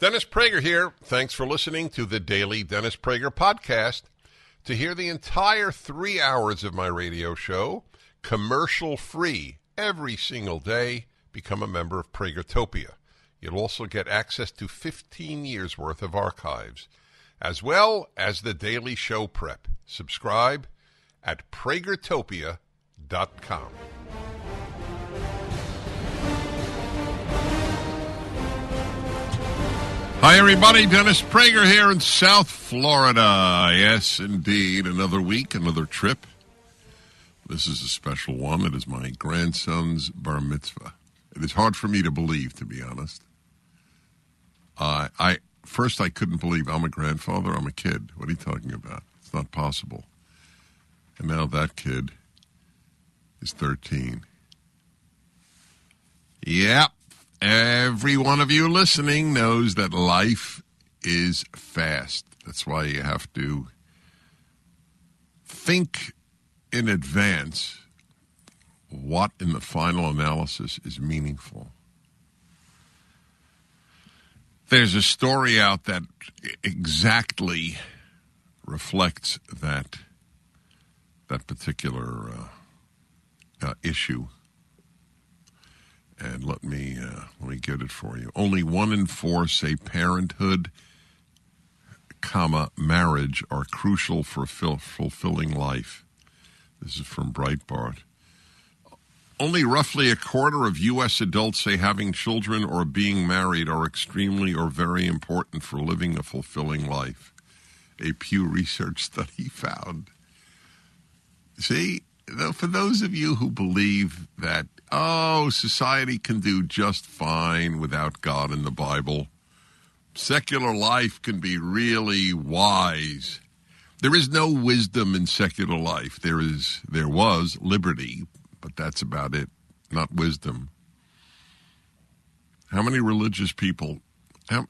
Dennis Prager here. Thanks for listening to the Daily Dennis Prager Podcast. To hear the entire 3 hours of my radio show, commercial-free, every single day, become a member of Pragertopia. You'll also get access to 15 years' worth of archives, as well as the daily show prep. Subscribe at pragertopia.com. Hi, everybody. Dennis Prager here in South Florida. Yes, indeed. Another week, another trip. This is a special one. It is my grandson's bar mitzvah. It is hard for me to believe, to be honest. First, I couldn't believe I'm a grandfather. I'm a kid. What are you talking about? It's not possible. And now that kid is 13. Yep. Every one of you listening knows that life is fast. That's why you have to think in advance what in the final analysis is meaningful. There's a story out that exactly reflects that particular issue. And let me get it for you. Only 1 in 4 say parenthood, marriage are crucial for fulfilling life. This is from Breitbart. Only roughly a quarter of U.S. adults say having children or being married are extremely or very important for living a fulfilling life. A Pew Research study found. See, for those of you who believe that, society can do just fine without God and the Bible, secular life can be really wise. There is no wisdom in secular life. There was liberty, but that's about it, not wisdom. How many religious people,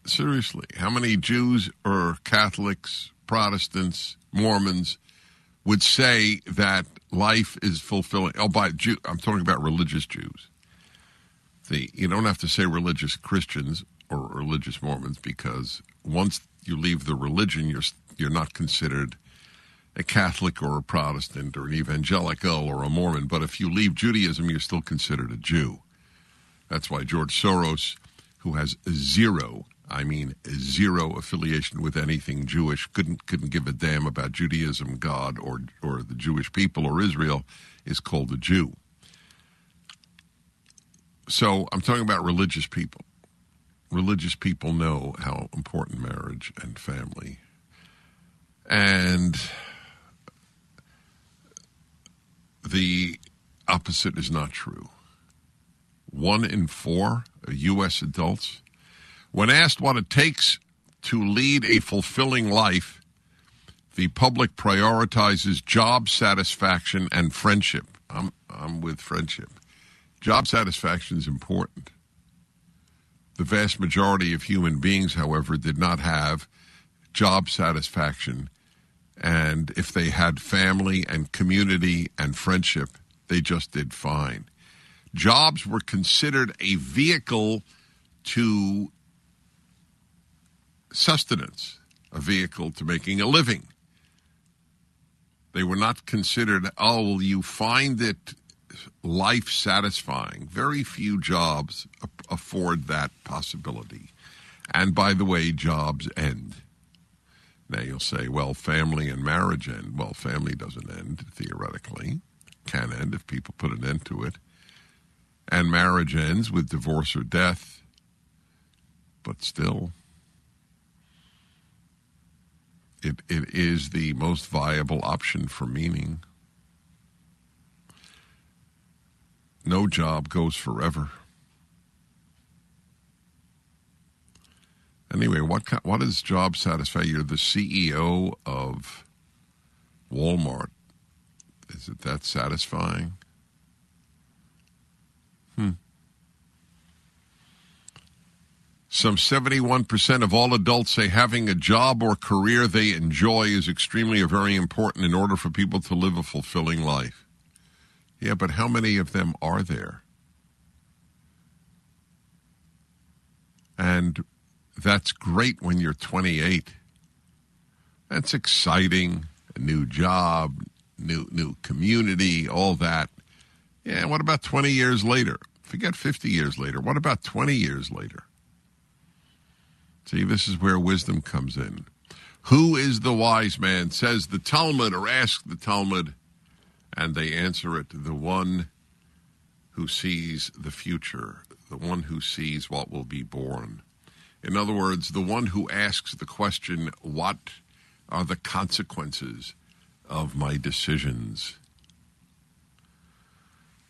seriously, how many Jews or Catholics, Protestants, Mormons would say that life is fulfilling? I'm talking about religious Jews. See, you don't have to say religious Christians or religious Mormons, because once you leave the religion, you're not considered a Catholic or a Protestant or an evangelical or a Mormon. But if you leave Judaism, you're still considered a Jew. That's why George Soros, who has zero affiliation with anything Jewish, couldn't give a damn about Judaism, God, or the Jewish people or Israel, is called a Jew. So I'm talking about religious people. Religious people know how important marriage and family. And the opposite is not true. 1 in 4 U.S. adults, when asked what it takes to lead a fulfilling life, the public prioritizes job satisfaction and friendship. I'm with friendship. Job satisfaction is important. The vast majority of human beings, however, did not have job satisfaction. And if they had family and community and friendship, they just did fine. Jobs were considered a vehicle to sustenance, a vehicle to making a living. They were not considered, you find it life satisfying. Very few jobs afford that possibility. And by the way, jobs end. Now you'll say, well, family and marriage end. Well, family doesn't end, theoretically. Can end if people put an end to it. And marriage ends with divorce or death. But still, it is the most viable option for meaning. No job goes forever. Anyway, what is job satisfaction? You're the CEO of Walmart. Is it that satisfying? Some 71% of all adults say having a job or career they enjoy is extremely or very important in order for people to live a fulfilling life. Yeah, but how many of them are there? And that's great when you're 28. That's exciting. A new job, new community, all that. Yeah, what about 20 years later? Forget 50 years later. What about 20 years later? See, this is where wisdom comes in. Who is the wise man, says the Talmud, or ask the Talmud, and they answer it, the one who sees the future, the one who sees what will be born. In other words, the one who asks the question, what are the consequences of my decisions?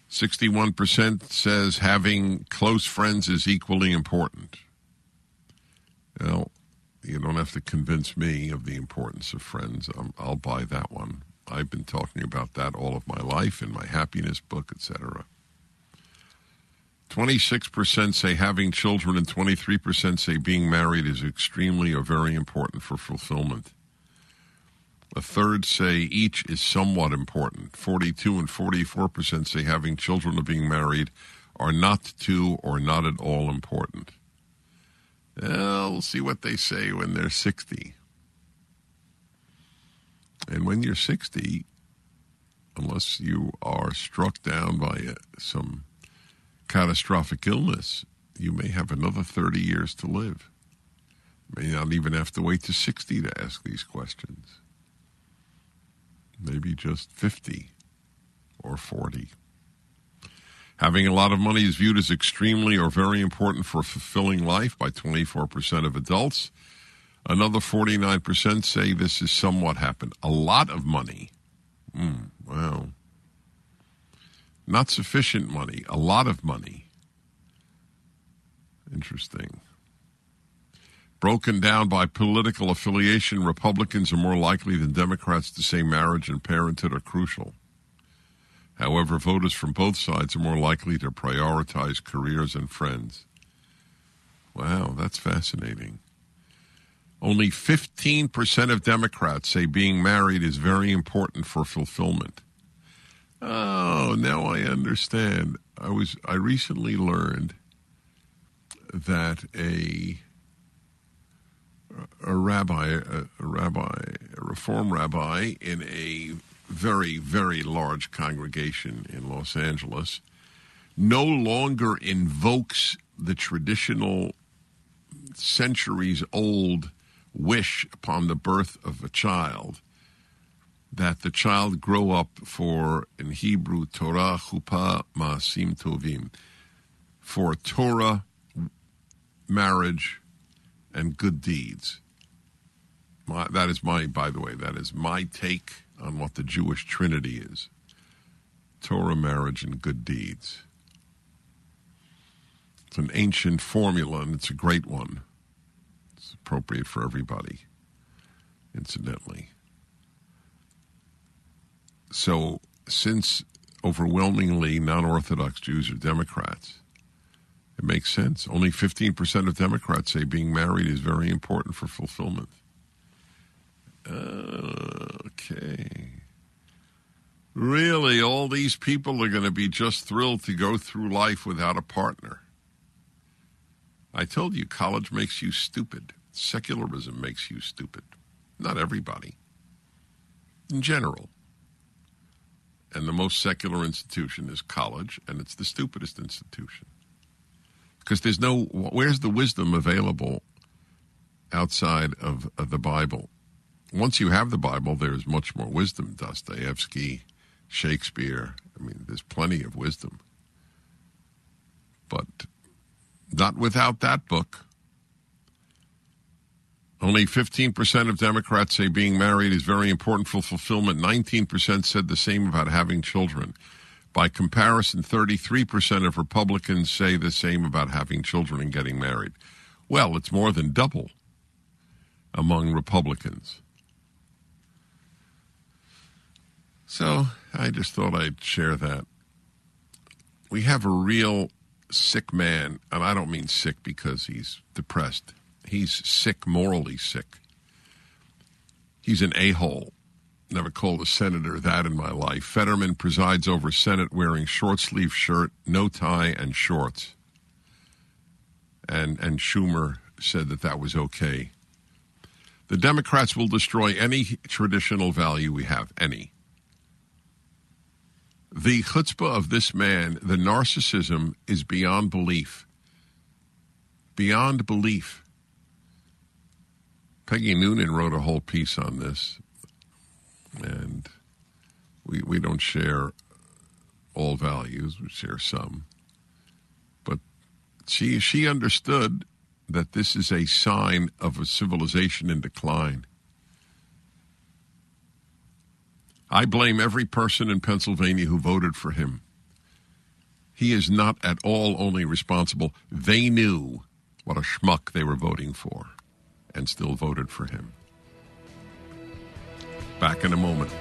61% says having close friends is equally important. Well, you don't have to convince me of the importance of friends. I'll buy that one. I've been talking about that all of my life in my happiness book, etc. 26% say having children and 23% say being married is extremely or very important for fulfillment. A third say each is somewhat important. 42 and 44% say having children or being married are not too or not at all important. Well, we'll see what they say when they're 60. And when you're 60, unless you are struck down by some catastrophic illness, you may have another 30 years to live. May not even have to wait to 60 to ask these questions. Maybe just 50 or 40. Having a lot of money is viewed as extremely or very important for a fulfilling life by 24% of adults. Another 49% say this is somewhat happened. A lot of money. Wow. Not sufficient money. A lot of money. Interesting. Broken down by political affiliation, Republicans are more likely than Democrats to say marriage and parenthood are crucial. However, voters from both sides are more likely to prioritize careers and friends. Wow, that's fascinating. Only 15% of Democrats say being married is very important for fulfillment. Oh, now I understand. I recently learned that a reform rabbi in a very, very large congregation in Los Angeles no longer invokes the traditional centuries-old wish upon the birth of a child that the child grow up for, in Hebrew, Torah, Chuppah, Ma'asim Tovim, for Torah, marriage, and good deeds. That is my take on what the Jewish Trinity is. Torah, marriage, and good deeds. It's an ancient formula, and it's a great one. It's appropriate for everybody, incidentally. So, since overwhelmingly non-Orthodox Jews are Democrats, it makes sense. Only 15% of Democrats say being married is very important for fulfillment. Okay. Really, all these people are going to be just thrilled to go through life without a partner. I told you, college makes you stupid. Secularism makes you stupid. Not everybody. In general. And the most secular institution is college, and it's the stupidest institution. Because where's the wisdom available outside of the Bible? Once you have the Bible, there's much more wisdom. Dostoevsky, Shakespeare, there's plenty of wisdom. But not without that book. Only 15% of Democrats say being married is very important for fulfillment. 19% said the same about having children. By comparison, 33% of Republicans say the same about having children and getting married. Well, it's more than double among Republicans. So I just thought I'd share that. We have a real sick man, and I don't mean sick because he's depressed. He's sick, morally sick. He's an a-hole. Never called a senator that in my life. Fetterman presides over Senate wearing short-sleeve shirt, no tie, and shorts. And Schumer said that that was okay. The Democrats will destroy any traditional value we have, any. The chutzpah of this man, the narcissism, is beyond belief. Beyond belief. Peggy Noonan wrote a whole piece on this, and we don't share all values, we share some. But she understood that this is a sign of a civilization in decline. I blame every person in Pennsylvania who voted for him. He is not at all only responsible. They knew what a schmuck they were voting for and still voted for him. Back in a moment.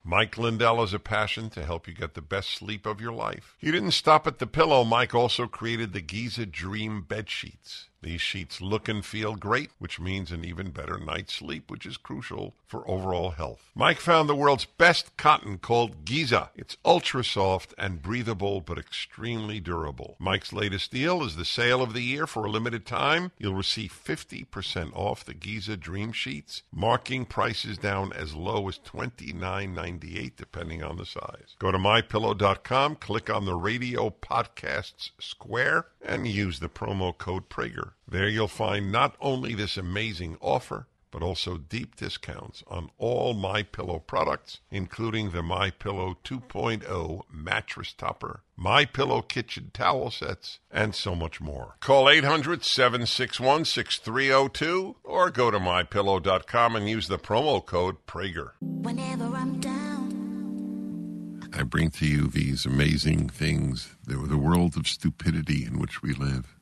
Mike Lindell has a passion to help you get the best sleep of your life. He didn't stop at the pillow. Mike also created the Giza Dream bed sheets. These sheets look and feel great, which means an even better night's sleep, which is crucial for overall health. Mike found the world's best cotton called Giza. It's ultra soft and breathable, but extremely durable. Mike's latest deal is the sale of the year. For a limited time, you'll receive 50% off the Giza Dream sheets, marking prices down as low as $29.98, depending on the size. Go to MyPillow.com, click on the radio podcasts square, and use the promo code Prager. There you'll find not only this amazing offer, but also deep discounts on all MyPillow products, including the MyPillow 2.0 mattress topper, MyPillow kitchen towel sets, and so much more. Call 800-761-6302 or go to MyPillow.com and use the promo code Prager. Whenever I'm down, I bring to you these amazing things, the world of stupidity in which we live.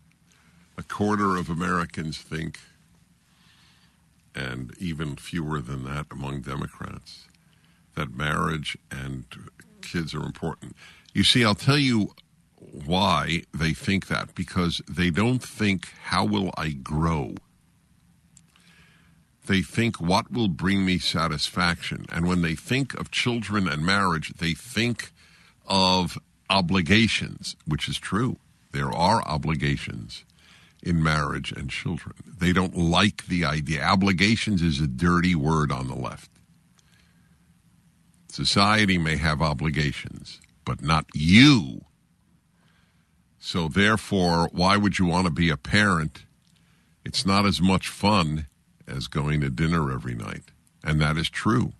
A quarter of Americans think, and even fewer than that among Democrats, that marriage and kids are important. You see, I'll tell you why they think that, because they don't think, how will I grow? They think, what will bring me satisfaction? And when they think of children and marriage, they think of obligations, which is true. There are obligations in marriage and children. They don't like the idea. Obligations is a dirty word on the left. Society may have obligations, but not you. So therefore, why would you want to be a parent? It's not as much fun as going to dinner every night. And that is true.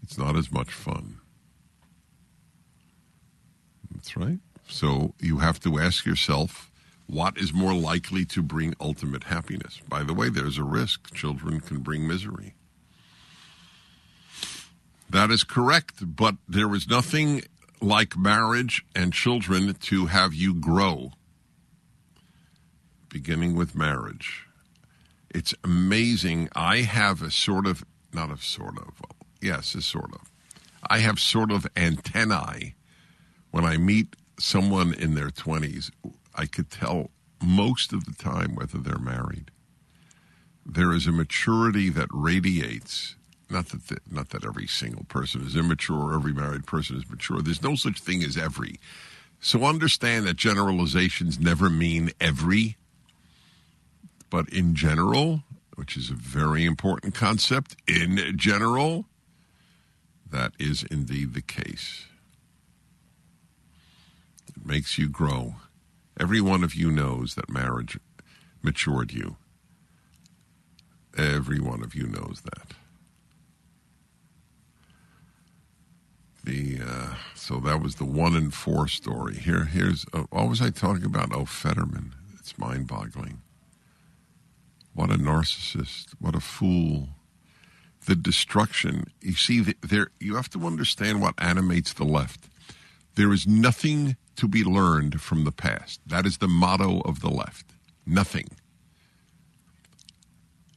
It's not as much fun. That's right. So you have to ask yourself, what is more likely to bring ultimate happiness? By the way, there's a risk. Children can bring misery. That is correct, but there is nothing like marriage and children to have you grow, beginning with marriage. It's amazing. I have a sort of, not a sort of, yes, a sort of. I have sort of antennae. When I meet someone in their 20s, I could tell most of the time whether they're married. There is a maturity that radiates. Not that every single person is immature, every married person is mature. There's no such thing as every. So understand that generalizations never mean every. But in general, which is a very important concept, in general, that is indeed the case. It makes you grow. Every one of you knows that marriage matured you. Every one of you knows that. So that was the 1 in 4 story. Here's what was I talking about? Oh, Fetterman. It's mind-boggling. What a narcissist. What a fool. The destruction. You see, you have to understand what animates the left. There is nothing to be learned from the past. That is the motto of the left. Nothing.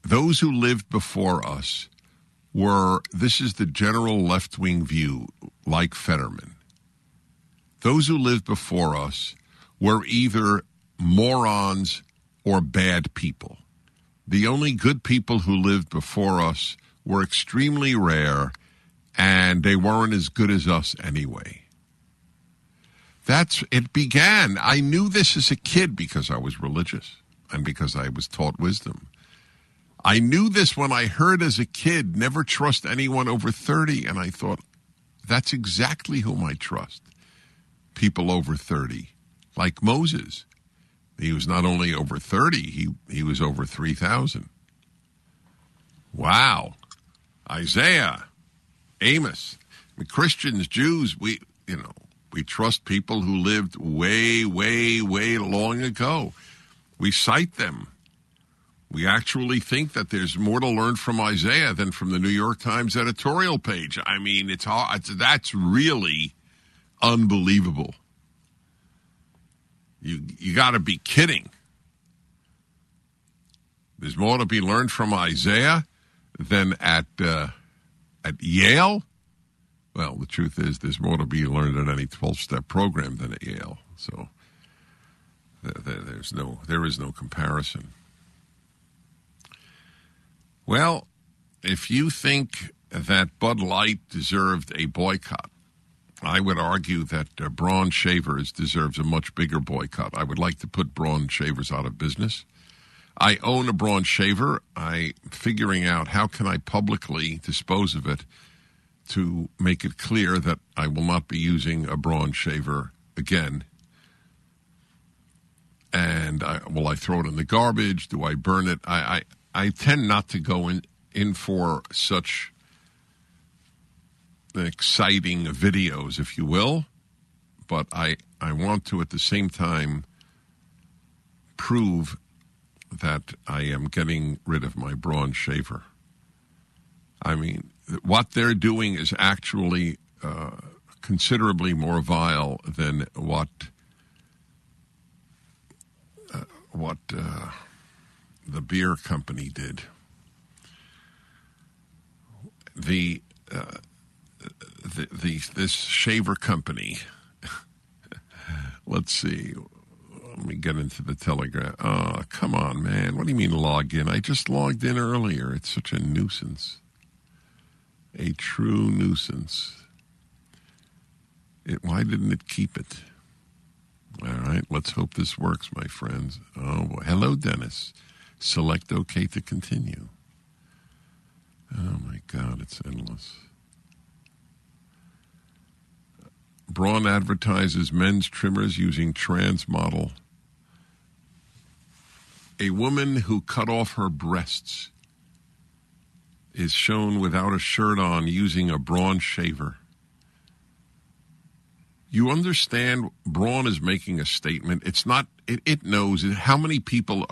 Those who lived before us this is the general left-wing view, like Fetterman. Those who lived before us were either morons or bad people. The only good people who lived before us were extremely rare, and they weren't as good as us anyway. It began. I knew this as a kid because I was religious. and because I was taught wisdom. I knew this when I heard as a kid, never trust anyone over 30, and I thought, that's exactly whom I trust. People over 30, like Moses. He was not only over 30, he was over 3,000. Wow. Isaiah, Amos, Christians, Jews, we trust people who lived way, way, way long ago. We cite them. We actually think that there's more to learn from Isaiah than from the New York Times editorial page. I mean, that's really unbelievable. You got to be kidding. There's more to be learned from Isaiah than at Yale. Well, the truth is, there's more to be learned in any 12-step program than at Yale. So there is no comparison. Well, if you think that Bud Light deserved a boycott, I would argue that Braun Shavers deserves a much bigger boycott. I would like to put Braun Shavers out of business. I own a Braun Shaver. I'm figuring out how can I publicly dispose of it to make it clear that I will not be using a Braun Shaver again. And will I throw it in the garbage? Do I burn it? I tend not to go in for such exciting videos, if you will, but I want to at the same time prove that I am getting rid of my Braun Shaver. I mean, what they're doing is actually considerably more vile than what the beer company did. This shaver company. Let's see. Let me get into the Telegram. Oh, come on, man. What do you mean log in? I just logged in earlier. It's such a nuisance. A true nuisance. Why didn't it keep it? All right, let's hope this works, my friends. Oh, boy. Hello, Dennis. Select OK to continue. Oh, my God, it's endless. Braun advertises men's trimmers using trans model. A woman who cut off her breasts is shown without a shirt on using a Braun shaver. You understand, Braun is making a statement. It's not, it knows how many people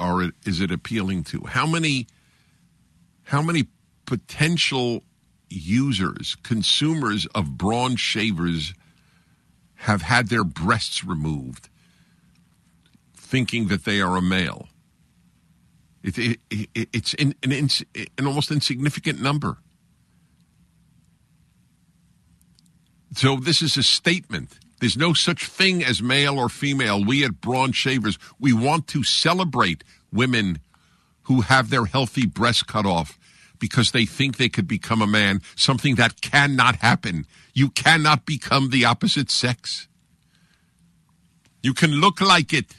is it appealing to? How many potential users, consumers of Braun shavers have had their breasts removed thinking that they are a male? It's an almost insignificant number. So this is a statement. There's no such thing as male or female. We at Braun Shavers, we want to celebrate women who have their healthy breasts cut off because they think they could become a man, something that cannot happen. You cannot become the opposite sex. You can look like it,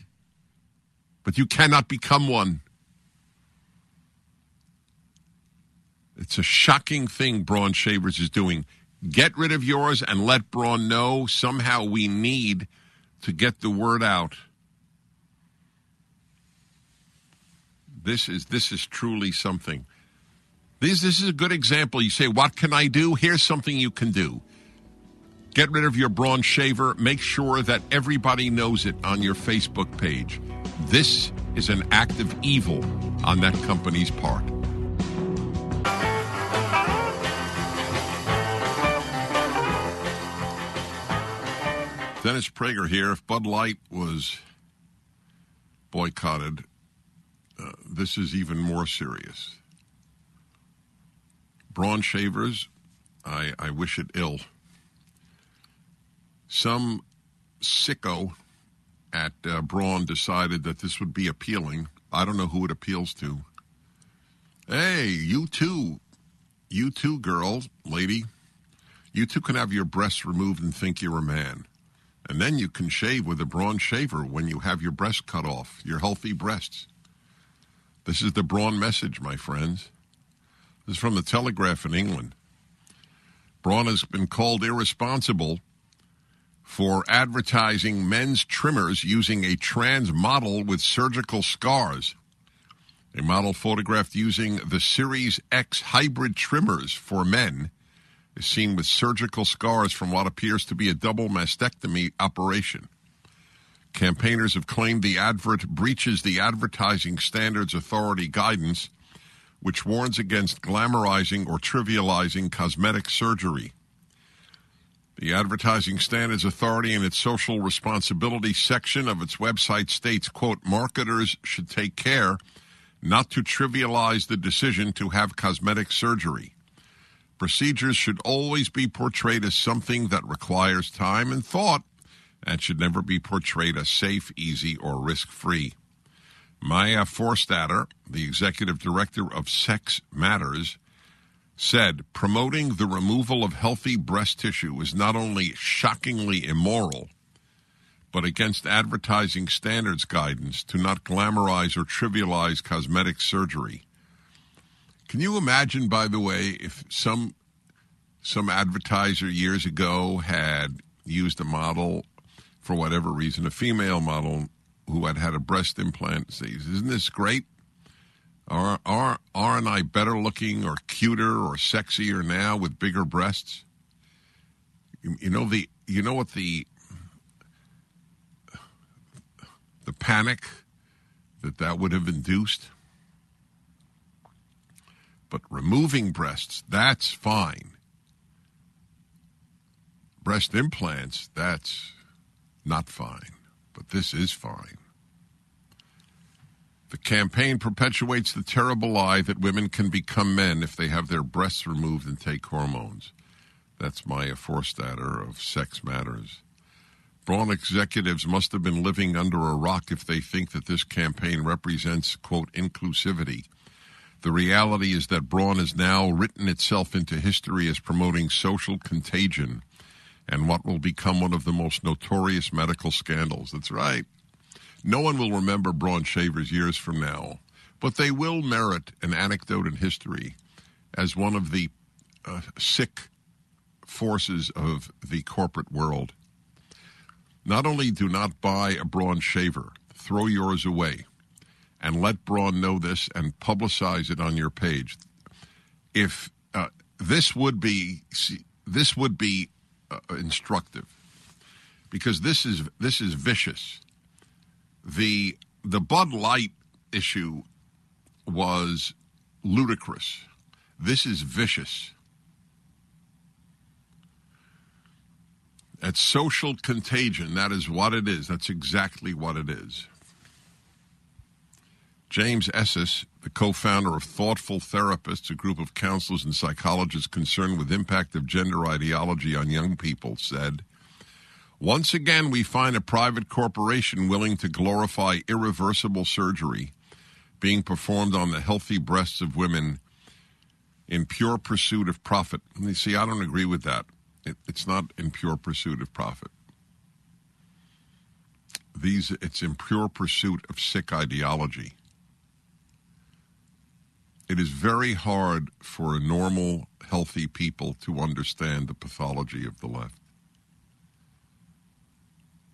but you cannot become one. It's a shocking thing Braun Shavers is doing. Get rid of yours and let Braun know. Somehow we need to get the word out. This is truly something. This is a good example. You say, what can I do? Here's something you can do. Get rid of your Braun shaver. Make sure that everybody knows it on your Facebook page. This is an act of evil on that company's part. Dennis Prager here. If Bud Light was boycotted, this is even more serious. Braun shavers, I wish it ill. Some sicko at Braun decided that this would be appealing. I don't know who it appeals to. Hey, you too, girl, lady. You too can have your breasts removed and think you're a man. And then you can shave with a Braun shaver when you have your breasts cut off, your healthy breasts. This is the Braun message, my friends. This is from the Telegraph in England. Braun has been called irresponsible for advertising men's trimmers using a trans model with surgical scars. A model photographed using the Series X hybrid trimmers for men is seen with surgical scars from what appears to be a double mastectomy operation. Campaigners have claimed the advert breaches the Advertising Standards Authority guidance, which warns against glamorizing or trivializing cosmetic surgery. The Advertising Standards Authority, in its social responsibility section of its website, states, quote, marketers should take care not to trivialize the decision to have cosmetic surgery. Procedures should always be portrayed as something that requires time and thought and should never be portrayed as safe, easy, or risk-free. Maya Forstater, the executive director of Sex Matters, said, promoting the removal of healthy breast tissue is not only shockingly immoral, but against advertising standards guidance to not glamorize or trivialize cosmetic surgery. Can you imagine, by the way, if some advertiser years ago had used a model, for whatever reason, a female model who had a breast implant, says, isn't this great? Aren't I better looking or cuter or sexier now with bigger breasts? You know what the panic that would have induced? But removing breasts, that's fine. Breast implants, that's not fine. But this is fine. The campaign perpetuates the terrible lie that women can become men if they have their breasts removed and take hormones. That's Maya Forstater of Sex Matters. Braun executives must have been living under a rock if they think that this campaign represents, quote, inclusivity. The reality is that Braun has now written itself into history as promoting social contagion and what will become one of the most notorious medical scandals. That's right. No one will remember Braun Shaver's years from now, but they will merit an anecdote in history as one of the sick forces of the corporate world. Not only do not buy a Braun Shaver, throw yours away, and let Braun know this and publicize it on your page. If this would be instructive, because this is vicious. The Bud Light issue was ludicrous. This is vicious. It's social contagion. That is what it is. That's exactly what it is. James Esses, the co-founder of Thoughtful Therapists, a group of counselors and psychologists concerned with the impact of gender ideology on young people, said, once again, we find a private corporation willing to glorify irreversible surgery being performed on the healthy breasts of women in pure pursuit of profit. And you see, I don't agree with that. It's not in pure pursuit of profit. It's in pure pursuit of sick ideology. It is very hard for normal, healthy people to understand the pathology of the left.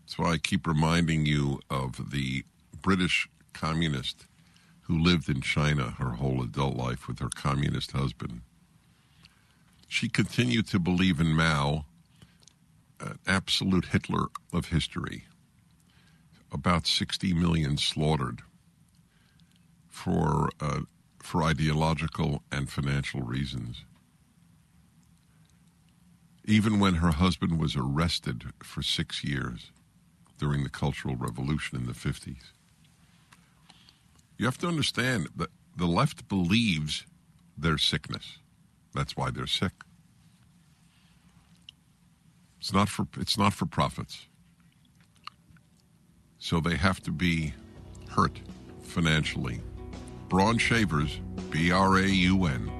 That's why I keep reminding you of the British communist who lived in China her whole adult life with her communist husband. She continued to believe in Mao, an absolute Hitler of history. About 60 million slaughtered for ideological and financial reasons. Even when her husband was arrested for 6 years during the Cultural Revolution in the 50s. You have to understand that the left believes their sickness. That's why they're sick. It's not for profits. So they have to be hurt financially. Braun Shavers, B-R-A-U-N.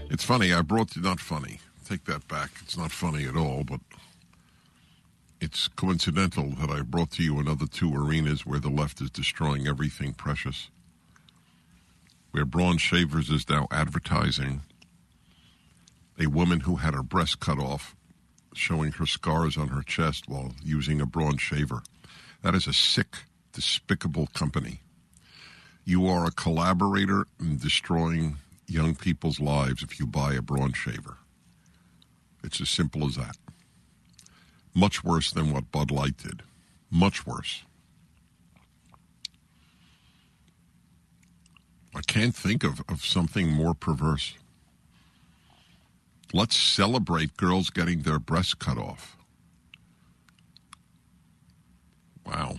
It's funny, not funny. Take that back. It's not funny at all, but it's coincidental that I brought to you another two arenas where the left is destroying everything precious. Where Braun Shavers is now advertising a woman who had her breast cut off, showing her scars on her chest while using a Braun shaver. That is a sick, despicable company. You are a collaborator in destroying young people's lives if you buy a Braun shaver. It's as simple as that. Much worse than what Bud Light did. Much worse. I can't think of something more perverse. Let's celebrate girls getting their breasts cut off. Wow.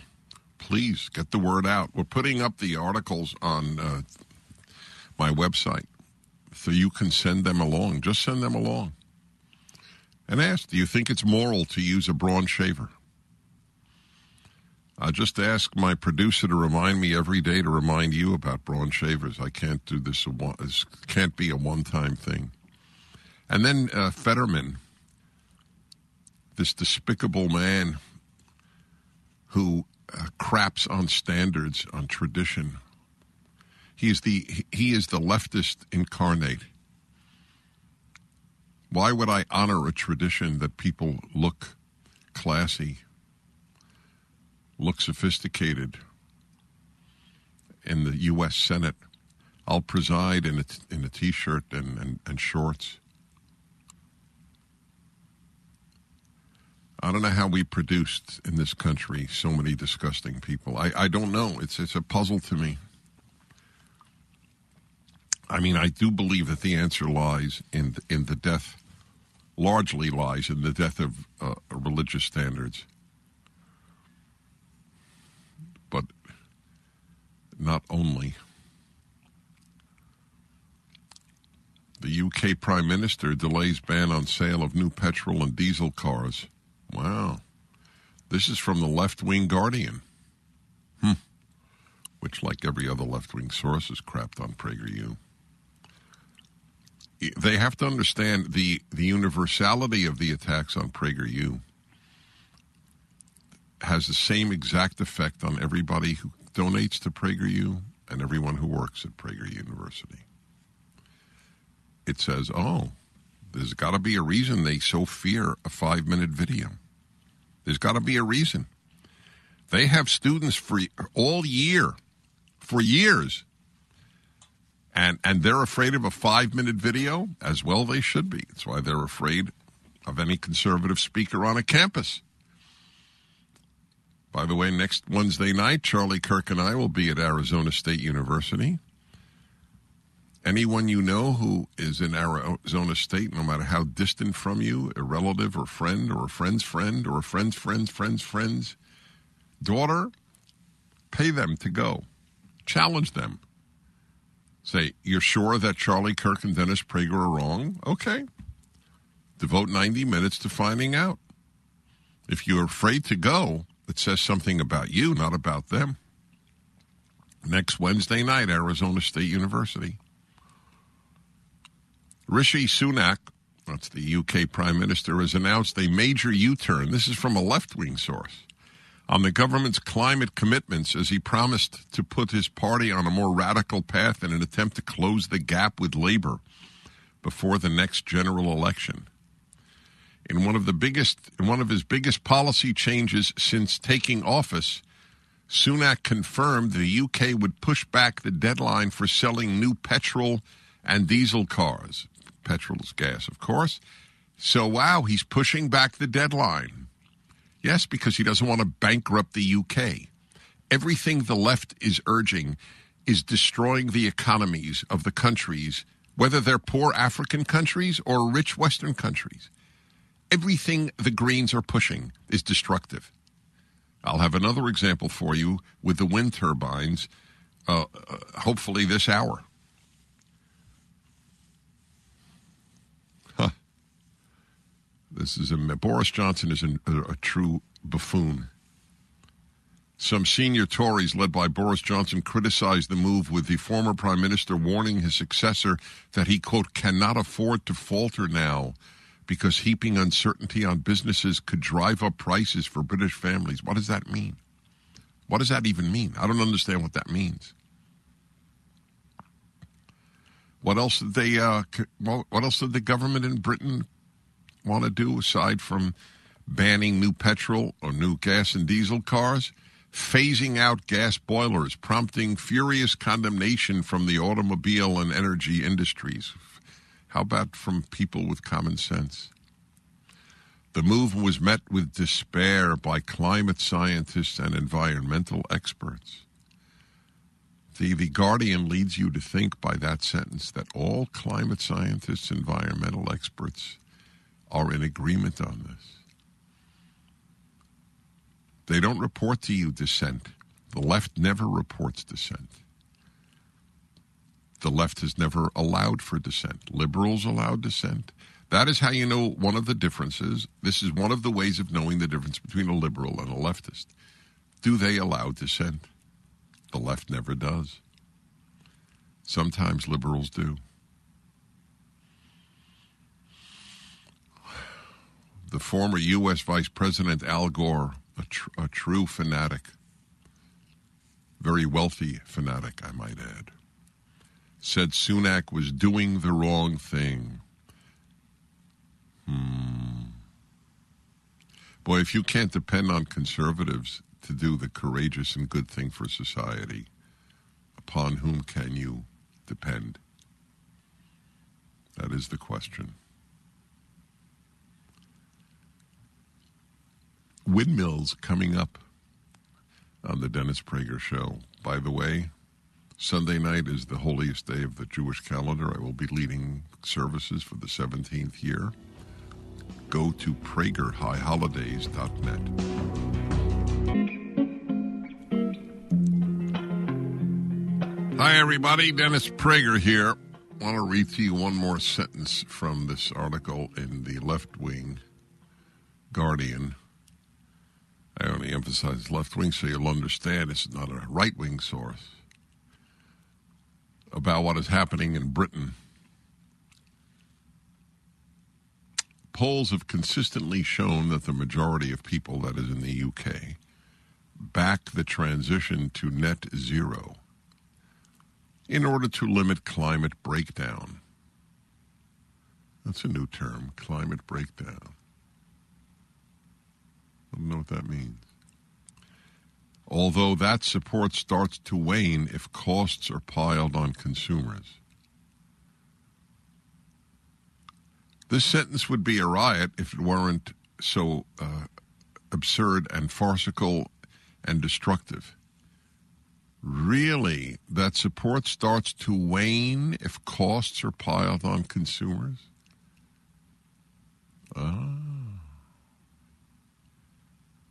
Please get the word out. We're putting up the articles on my website so you can send them along. Just send them along. And ask, do you think it's moral to use a Braun shaver? I just ask my producer to remind me every day to remind you about Braun shavers. I can't do this. This can't be a one-time thing. And then Fetterman, this despicable man who craps on standards, on tradition. He is the leftist incarnate. Why would I honor a tradition that people look classy, look sophisticated in the U.S. Senate? I'll preside in a T-shirt and shorts. I don't know how we produced in this country so many disgusting people. I don't know. It's a puzzle to me. I mean, I do believe that the answer lies in the death, largely lies in the death of religious standards. But not only. The UK Prime Minister delays ban on sale of new petrol and diesel cars. Wow. This is from the left-wing Guardian. Which, like every other left-wing source, is crapped on PragerU. They have to understand the universality of the attacks on PragerU has the same exact effect on everybody who donates to PragerU and everyone who works at Prager University. It says, there's got to be a reason they so fear a 5-minute video. There's got to be a reason. They have students for all year, for years, and they're afraid of a 5-minute video. As well they should be. That's why they're afraid of any conservative speaker on a campus. By the way, next Wednesday night, Charlie Kirk and I will be at Arizona State University. Anyone you know who is in Arizona State, no matter how distant from you, a relative or friend or a friend's friend or a friend's daughter, pay them to go. Challenge them. Say, you're sure that Charlie Kirk and Dennis Prager are wrong? Okay. Devote 90 minutes to finding out. If you're afraid to go, it says something about you, not about them. Next Wednesday night, Arizona State University. Rishi Sunak, that's the UK Prime Minister, has announced a major U-turn. This is from a left-wing source. On the government's climate commitments, as he promised to put his party on a more radical path in an attempt to close the gap with Labour before the next general election. In one of his biggest policy changes since taking office, Sunak confirmed the UK would push back the deadline for selling new petrol and diesel cars. Petrol is gas, of course. So, wow, he's pushing back the deadline. Yes, because he doesn't want to bankrupt the UK. Everything the left is urging is destroying the economies of the countries, whether they're poor African countries or rich Western countries. Everything the Greens are pushing is destructive. I'll have another example for you with the wind turbines, hopefully this hour. Boris Johnson is a true buffoon. Some senior Tories, led by Boris Johnson, criticized the move, with the former prime minister warning his successor that he, quote, cannot afford to falter now because heaping uncertainty on businesses could drive up prices for British families. What does that mean? What does that even mean? I don't understand what that means. What else did what else did the government in Britain want to do aside from banning new petrol or new gas and diesel cars? Phasing out gas boilers, prompting furious condemnation from the automobile and energy industries. How about from people with common sense? The move was met with despair by climate scientists and environmental experts. The Guardian leads you to think by that sentence that all climate scientists, environmental experts are in agreement on this. They don't report to you dissent. The left never reports dissent. The left has never allowed for dissent. Liberals allow dissent. That is how you know one of the differences. This is one of the ways of knowing the difference between a liberal and a leftist. Do they allow dissent? The left never does. Sometimes liberals do. The former U.S. Vice President Al Gore, a true fanatic, very wealthy fanatic, I might add, said Sunak was doing the wrong thing. Boy, if you can't depend on conservatives to do the courageous and good thing for society, upon whom can you depend? That is the question. Windmills coming up on the Dennis Prager Show. By the way, Sunday night is the holiest day of the Jewish calendar. I will be leading services for the 17th year. Go to PragerHighHolidays.net. Hi, everybody. Dennis Prager here. I want to read to you one more sentence from this article in the left-wing Guardian. I only emphasize left-wing so you'll understand it's not a right-wing source. About what is happening in Britain. Polls have consistently shown that the majority of people, that is in the UK, back the transition to net zero in order to limit climate breakdown. That's a new term, climate breakdown. I don't know what that means. Although that support starts to wane if costs are piled on consumers. This sentence would be a riot if it weren't so absurd and farcical and destructive. Really, that support starts to wane if costs are piled on consumers?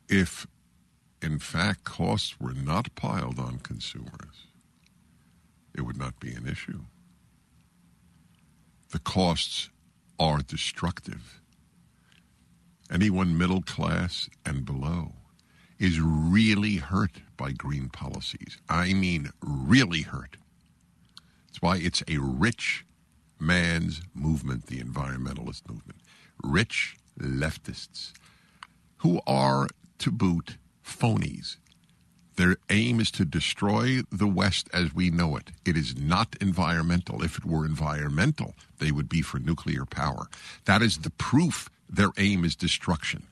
If, in fact, costs were not piled on consumers, it would not be an issue. The costs are destructive. Anyone middle class and below is really hurt by green policies. I mean, really hurt. That's why it's a rich man's movement, the environmentalist movement. Rich leftists who are, to boot, phonies. Their aim is to destroy the West as we know it. It is not environmental. If it were environmental, they would be for nuclear power. That is the proof their aim is destruction.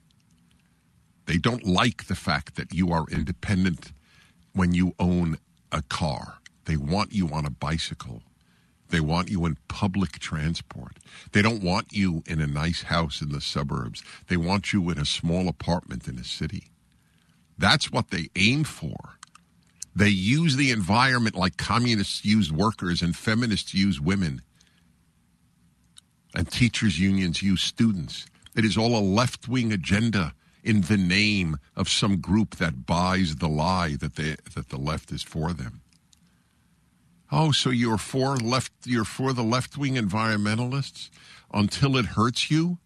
They don't like the fact that you are independent when you own a car. They want you on a bicycle. They want you in public transport. They don't want you in a nice house in the suburbs. They want you in a small apartment in a city. That's what they aim for. They use the environment like communists use workers and feminists use women. And teachers' unions use students. It is all a left-wing agenda in the name of some group that buys the lie that the left is for them. Oh, so you're for the left-wing environmentalists until it hurts you?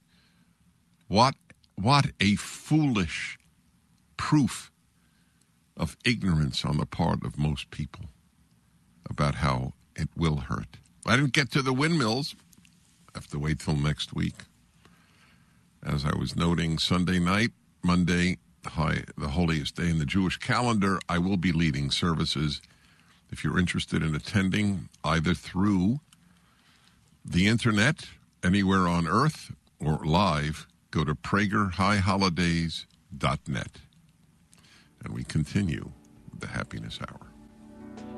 What a foolish proof of ignorance on the part of most people about how it will hurt. I didn't get to the windmills. I have to wait till next week. As I was noting, Sunday night, Monday, the holiest day in the Jewish calendar, I will be leading services. If you're interested in attending, either through the internet, anywhere on earth, or live, go to pragerhighholidays.net. And we continue with the Happiness Hour.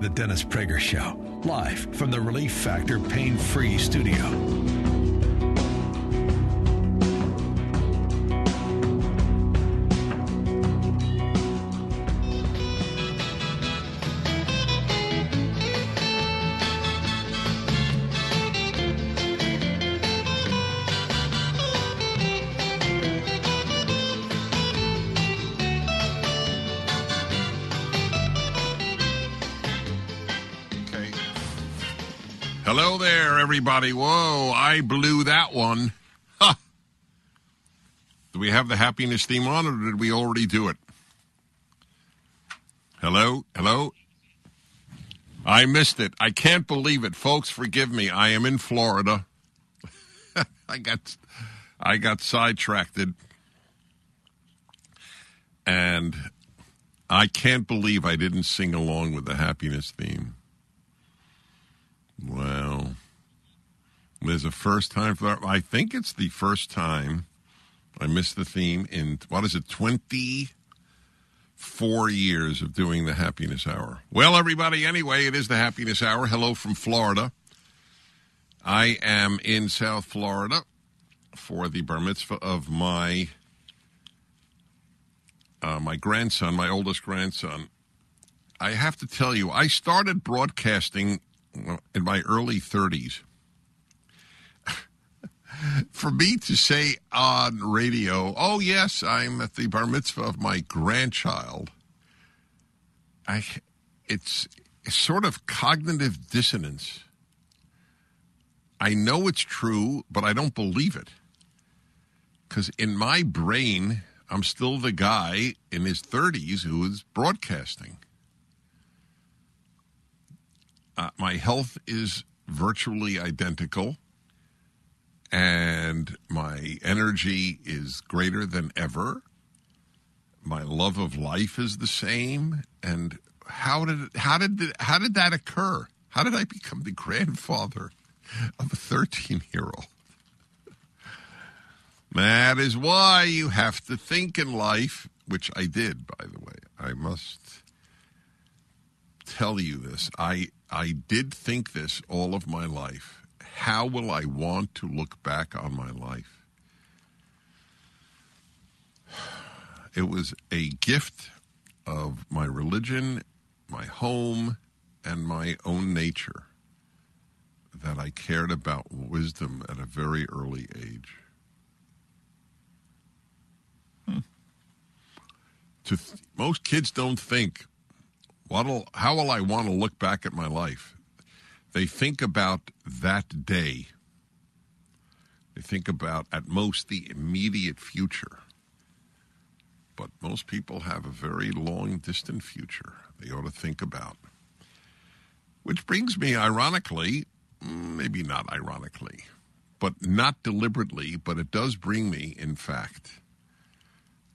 The Dennis Prager Show, live from the Relief Factor Pain-Free Studio. Hello there, everybody. Whoa, I blew that one. Ha! Do we have the happiness theme on, or did we already do it? Hello? Hello? I missed it. I can't believe it. Folks, forgive me. I am in Florida. I got sidetracked. And I can't believe I didn't sing along with the happiness theme. Well, there's a first time for that. I think it's the first time I missed the theme in, 24 years of doing the Happiness Hour. Well, everybody, anyway, it is the Happiness Hour. Hello from Florida. I am in South Florida for the bar mitzvah of my grandson, my oldest grandson. I have to tell you, I started broadcasting in my early 30s. For me to say on radio, oh, yes, I'm at the bar mitzvah of my grandchild, it's sort of cognitive dissonance. I know it's true, but I don't believe it. Because in my brain, I'm still the guy in his 30s who is broadcasting. My health is virtually identical, and my energy is greater than ever. My love of life is the same. And how did that occur? How did I become the grandfather of a 13-year-old? That is why you have to think in life, which I did, by the way. I must tell you this. I did think this all of my life. How will I want to look back on my life? It was a gift of my religion, my home, and my own nature that I cared about wisdom at a very early age. Most kids don't think, how will I want to look back at my life? They think about that day. They think about, at most, the immediate future. But most people have a very long, distant future they ought to think about. Which brings me, ironically, maybe not ironically, but not deliberately, but it does bring me, in fact,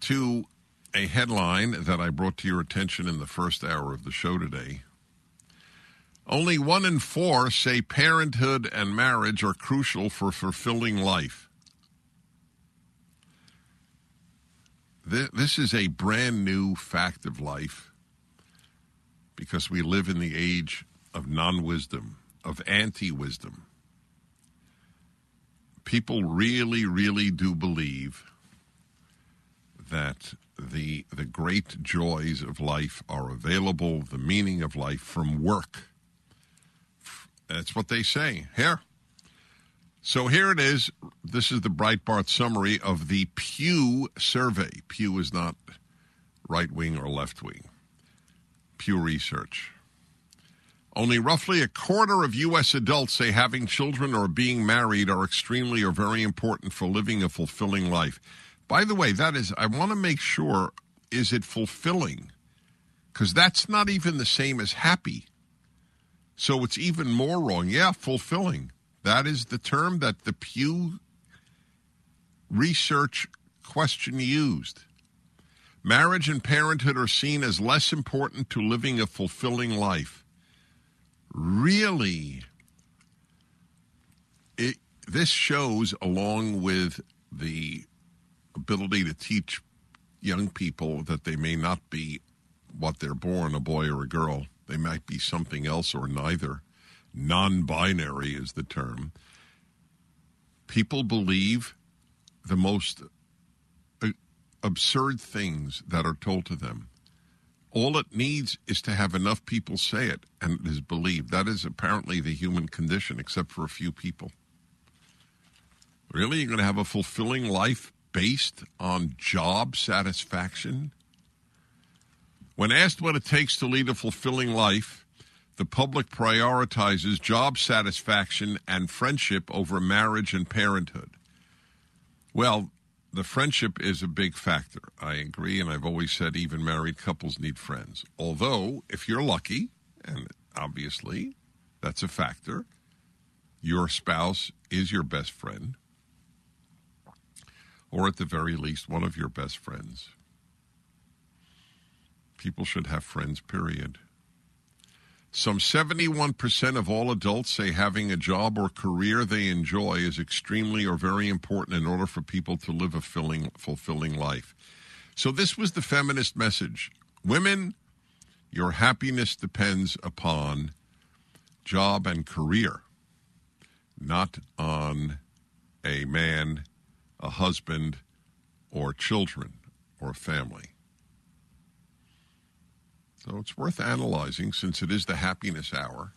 to a headline that I brought to your attention in the first hour of the show today. Only 1 in 4 say parenthood and marriage are crucial for fulfilling life. This is a brand new fact of life because we live in the age of non-wisdom, of anti-wisdom. People really, really do believe that the great joys of life are available, the meaning of life, from work. That's what they say. Here. So here it is. This is the Breitbart summary of the Pew survey. Pew is not right-wing or left-wing. Pew Research. Only roughly a quarter of U.S. adults say having children or being married are extremely or very important for living a fulfilling life. By the way, I want to make sure, is it fulfilling? Because that's not even the same as happy. So it's even more wrong. Yeah, fulfilling. That is the term that the Pew research question used. Marriage and parenthood are seen as less important to living a fulfilling life. Really? This shows, along with the ability to teach young people that they may not be what they're born, a boy or a girl. They might be something else or neither. Non-binary is the term. People believe the most absurd things that are told to them. All it needs is to have enough people say it, and it is believed. That is apparently the human condition, except for a few people. Really? You're going to have a fulfilling life based on job satisfaction? When asked what it takes to lead a fulfilling life, the public prioritizes job satisfaction and friendship over marriage and parenthood. Well, the friendship is a big factor. I agree, and I've always said even married couples need friends. Although, if you're lucky, and obviously that's a factor, your spouse is your best friend, or at the very least, one of your best friends. People should have friends, period. Some 71% of all adults say having a job or career they enjoy is extremely or very important in order for people to live a fulfilling life. So this was the feminist message. Women, your happiness depends upon job and career, not on a man, a husband, or children, or a family. So it's worth analyzing since it is the happiness hour.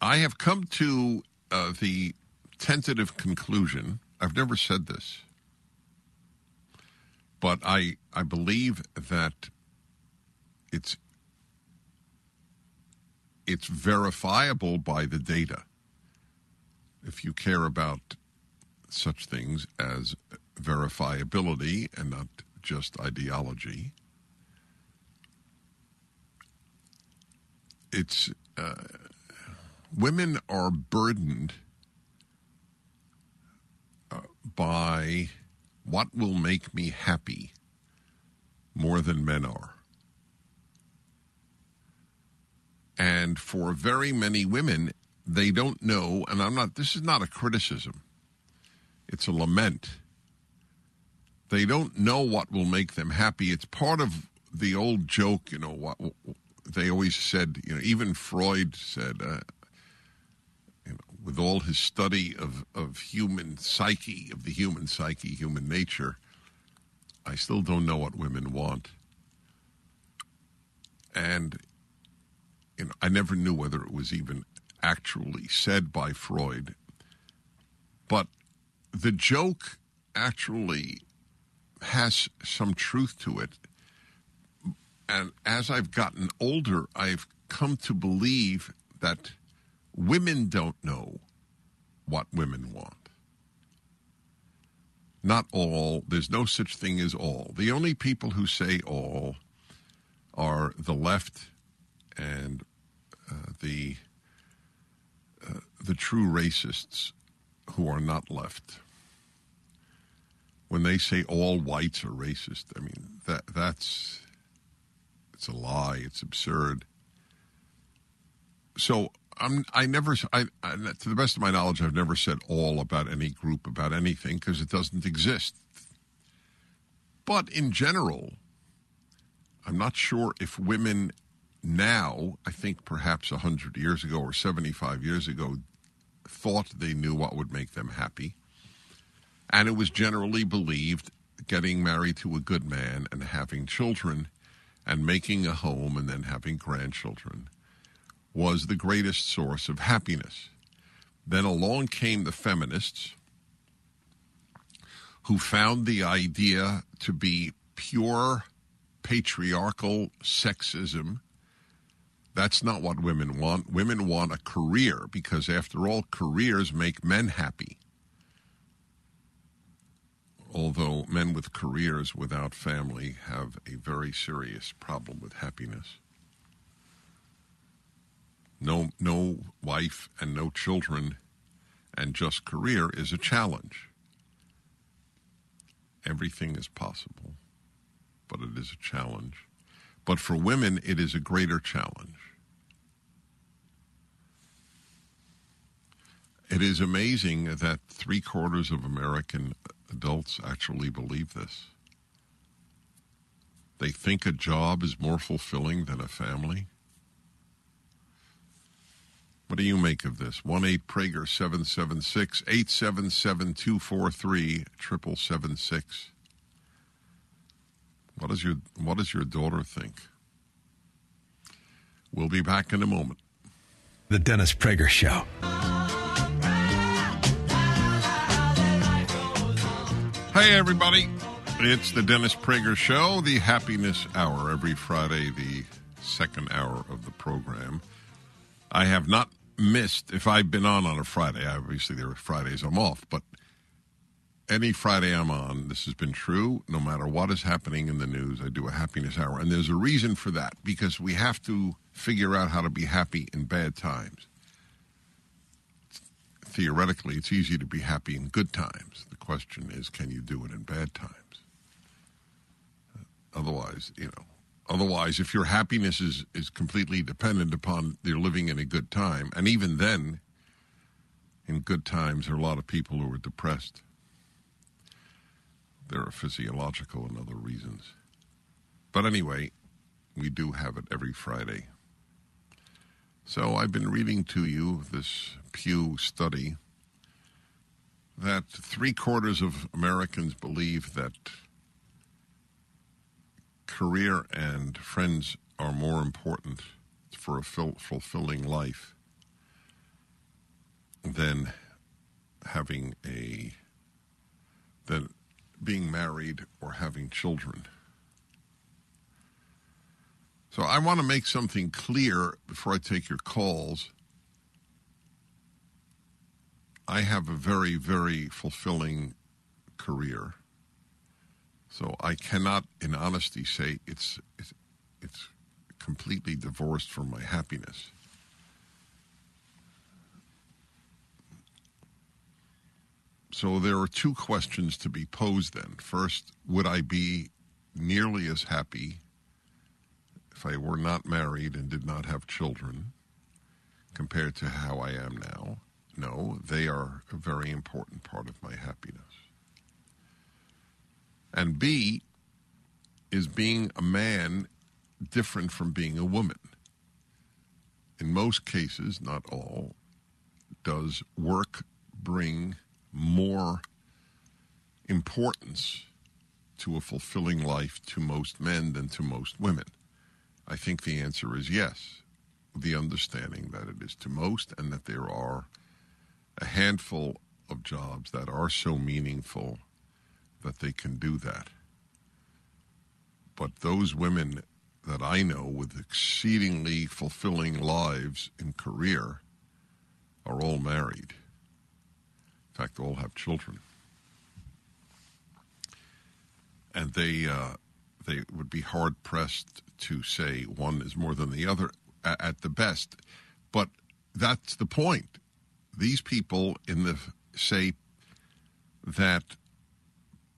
I have come to the tentative conclusion. I've never said this, but I believe that it's verifiable by the data. If you care about such things as verifiability and not just ideology, it's women are burdened by what will make me happy more than men are. And for very many women, they don't know, and this is not a criticism, it's a lament. They don't know what will make them happy. It's part of the old joke, what they always said, even Freud said, with all his study of human psyche, human nature, I still don't know what women want. And, I never knew whether it was even actually said by Freud. But the joke actually has some truth to it. And as I've gotten older, I've come to believe that women don't know what women want. Not all. There's no such thing as all. The only people who say all are the left and the true racists who are not left. When they say all whites are racist, that's it's a lie. It's absurd. So to the best of my knowledge, I've never said all about any group, about anything, because it doesn't exist. But in general, I'm not sure if women now, I think perhaps 100 years ago or 75 years ago, thought they knew what would make them happy. And it was generally believed getting married to a good man and having children and making a home and then having grandchildren was the greatest source of happiness. Then along came the feminists who found the idea to be pure patriarchal sexism. That's not what women want. Women want a career because, after all, careers make men happy. Although men with careers without family have a very serious problem with happiness. No wife and no children and just career is a challenge. everything is possible, but it is a challenge. But for women, it is a greater challenge. It is amazing that 3/4 of American adults actually believe this. They think a job is more fulfilling than a family. What do you make of this? 1-8-PRAGER 776-877-243-7776. What does your daughter think? We'll be back in a moment. The Dennis Prager Show. Hey, everybody. It's the Dennis Prager Show, the Happiness Hour, every Friday, the second hour of the program. I have not missed, if I've been on a Friday, obviously there are Fridays I'm off, but any Friday I'm on, this has been true. No matter what is happening in the news, I do a Happiness Hour. And there's a reason for that, because we have to figure out how to be happy in bad times. Theoretically, it's easy to be happy in good times. The question is, can you do it in bad times? Otherwise, if your happiness is completely dependent upon you're living in a good time, and even then, in good times, there are a lot of people who are depressed. There are physiological and other reasons. But anyway, we do have it every Friday. So I've been reading to you this Pew study that 3/4 of Americans believe that career and friends are more important for a fulfilling life than than being married or having children. So I want to make something clear before I take your calls. I have a very, very fulfilling career. So I cannot, in honesty, say it's completely divorced from my happiness. So there are two questions to be posed then. First, would I be nearly as happy if I were not married and did not have children compared to how I am now? No, they are a very important part of my happiness. And B, is being a man different from being a woman? In most cases, not all, does work bring more importance to a fulfilling life to most men than to most women? I think the answer is yes, with the understanding that it is to most and that there are a handful of jobs that are so meaningful that they can do that. But those women that I know with exceedingly fulfilling lives in career are all married. In fact, all have children. And they would be hard-pressed to say one is more than the other at the best. But that's the point. These people say that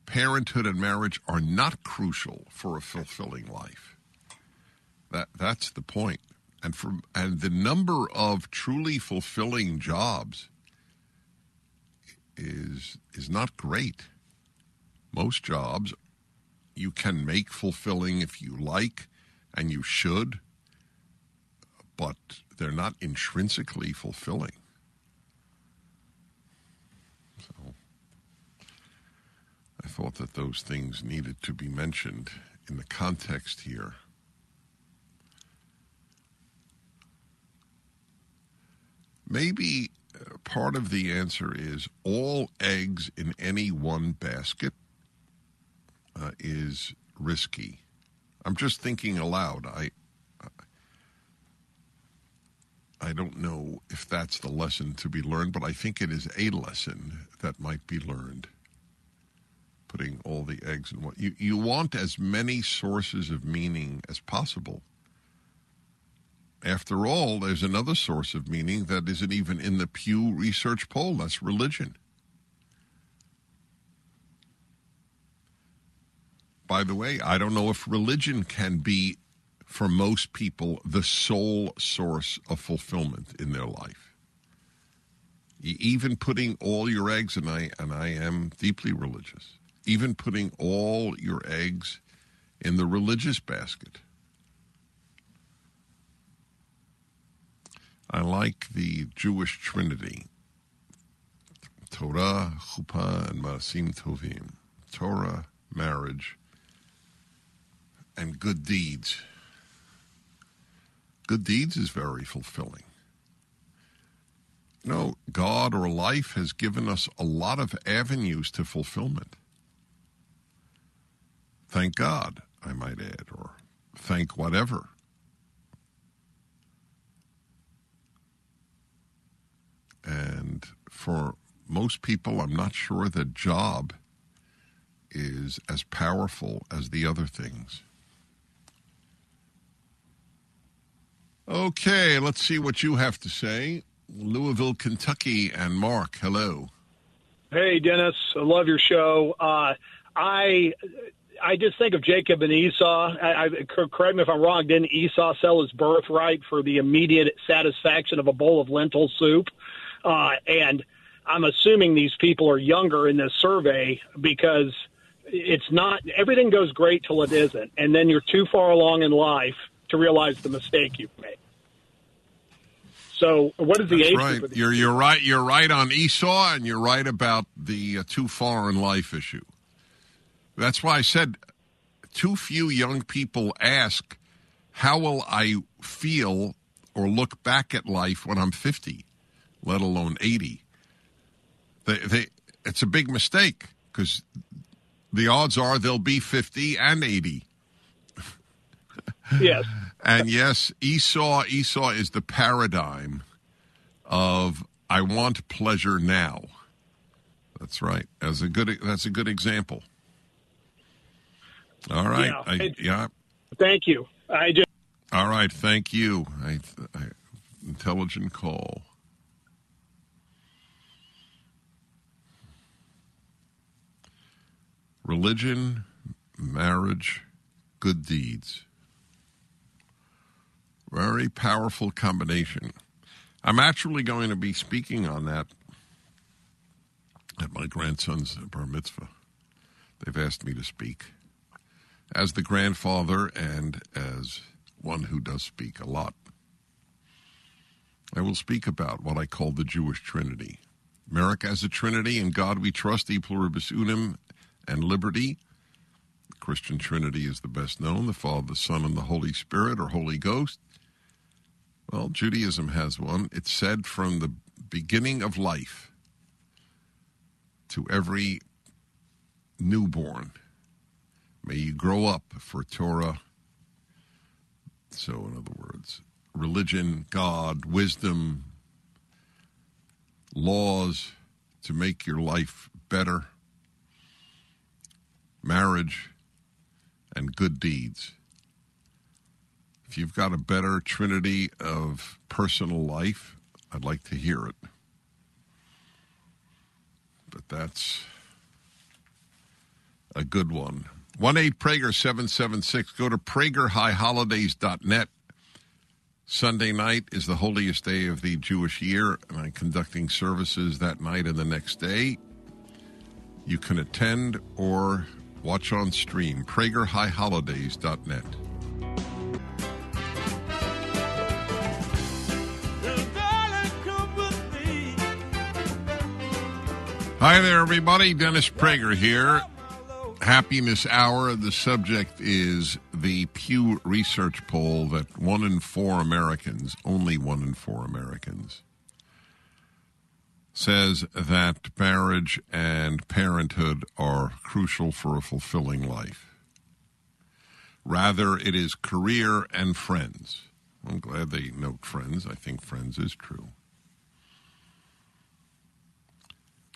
parenthood and marriage are not crucial for a fulfilling life. That's the point. And the number of truly fulfilling jobs is not great. Most jobs you can make fulfilling if you like, and you should, but they're not intrinsically fulfilling. So I thought that those things needed to be mentioned in the context here. Maybe part of the answer is all eggs in any one basket is risky. I'm just thinking aloud. I don't know if that's the lesson to be learned, but I think it is a lesson that might be learned. Putting all the eggs in one. You want as many sources of meaning as possible. After all, there's another source of meaning that isn't even in the Pew Research poll. That's religion. By the way, I don't know if religion can be, for most people, the sole source of fulfillment in their life. Even putting all your eggs, and I am deeply religious, even putting all your eggs in the religious basket. I like the Jewish Trinity. Torah, Chuppah, and Maasim Tovim. Torah, marriage, and good deeds. Good deeds is very fulfilling. You know, God or life has given us a lot of avenues to fulfillment. Thank God, I might add, or thank whatever. And for most people, I'm not sure that job is as powerful as the other things. Okay, let's see what you have to say. Louisville, Kentucky, and Mark, hello. Hey, Dennis, I love your show. I just think of Jacob and Esau. Correct me if I'm wrong, didn't Esau sell his birthright for the immediate satisfaction of a bowl of lentil soup? And I'm assuming these people are younger in this survey because it's not – everything goes great till it isn't, and then you're too far along in life to realize the mistake you've made. So what is the age right. for these You're right. You're right on Esau, and you're right about the too far in life issue. That's why I said too few young people ask, how will I feel or look back at life when I'm 50, let alone 80? It's a big mistake because the odds are they'll be 50 and 80. Yes. And yes, Esau is the paradigm of I want pleasure now. That's right. That's a good example. All right. Yeah. Thank you. All right. Thank you. Intelligent call. Religion, marriage, good deeds. Very powerful combination. I'm actually going to be speaking on that at my grandson's bar mitzvah. They've asked me to speak as the grandfather and as one who does speak a lot. I will speak about what I call the Jewish Trinity. America as a Trinity, in God we trust, e pluribus unum, and liberty. The Christian Trinity is the best known, the Father, the Son, and the Holy Spirit, or Holy Ghost. Well, Judaism has one. It's said from the beginning of life to every newborn, may you grow up for Torah. So, in other words, religion, God, wisdom, laws to make your life better, marriage, and good deeds. If you've got a better trinity of personal life, I'd like to hear it. But that's a good one. 1-8-PRAGER-776. Go to PragerHighHolidays.net. Sunday night is the holiest day of the Jewish year, and I'm conducting services that night and the next day. You can attend or watch on stream. PragerHighHolidays.net. Hi there, everybody. Dennis Prager here. Happiness Hour. The subject is the Pew Research poll that 1 in 4 Americans, only 1 in 4 Americans, says that marriage and parenthood are crucial for a fulfilling life. Rather, it is career and friends. I'm glad they note friends. I think friends is true.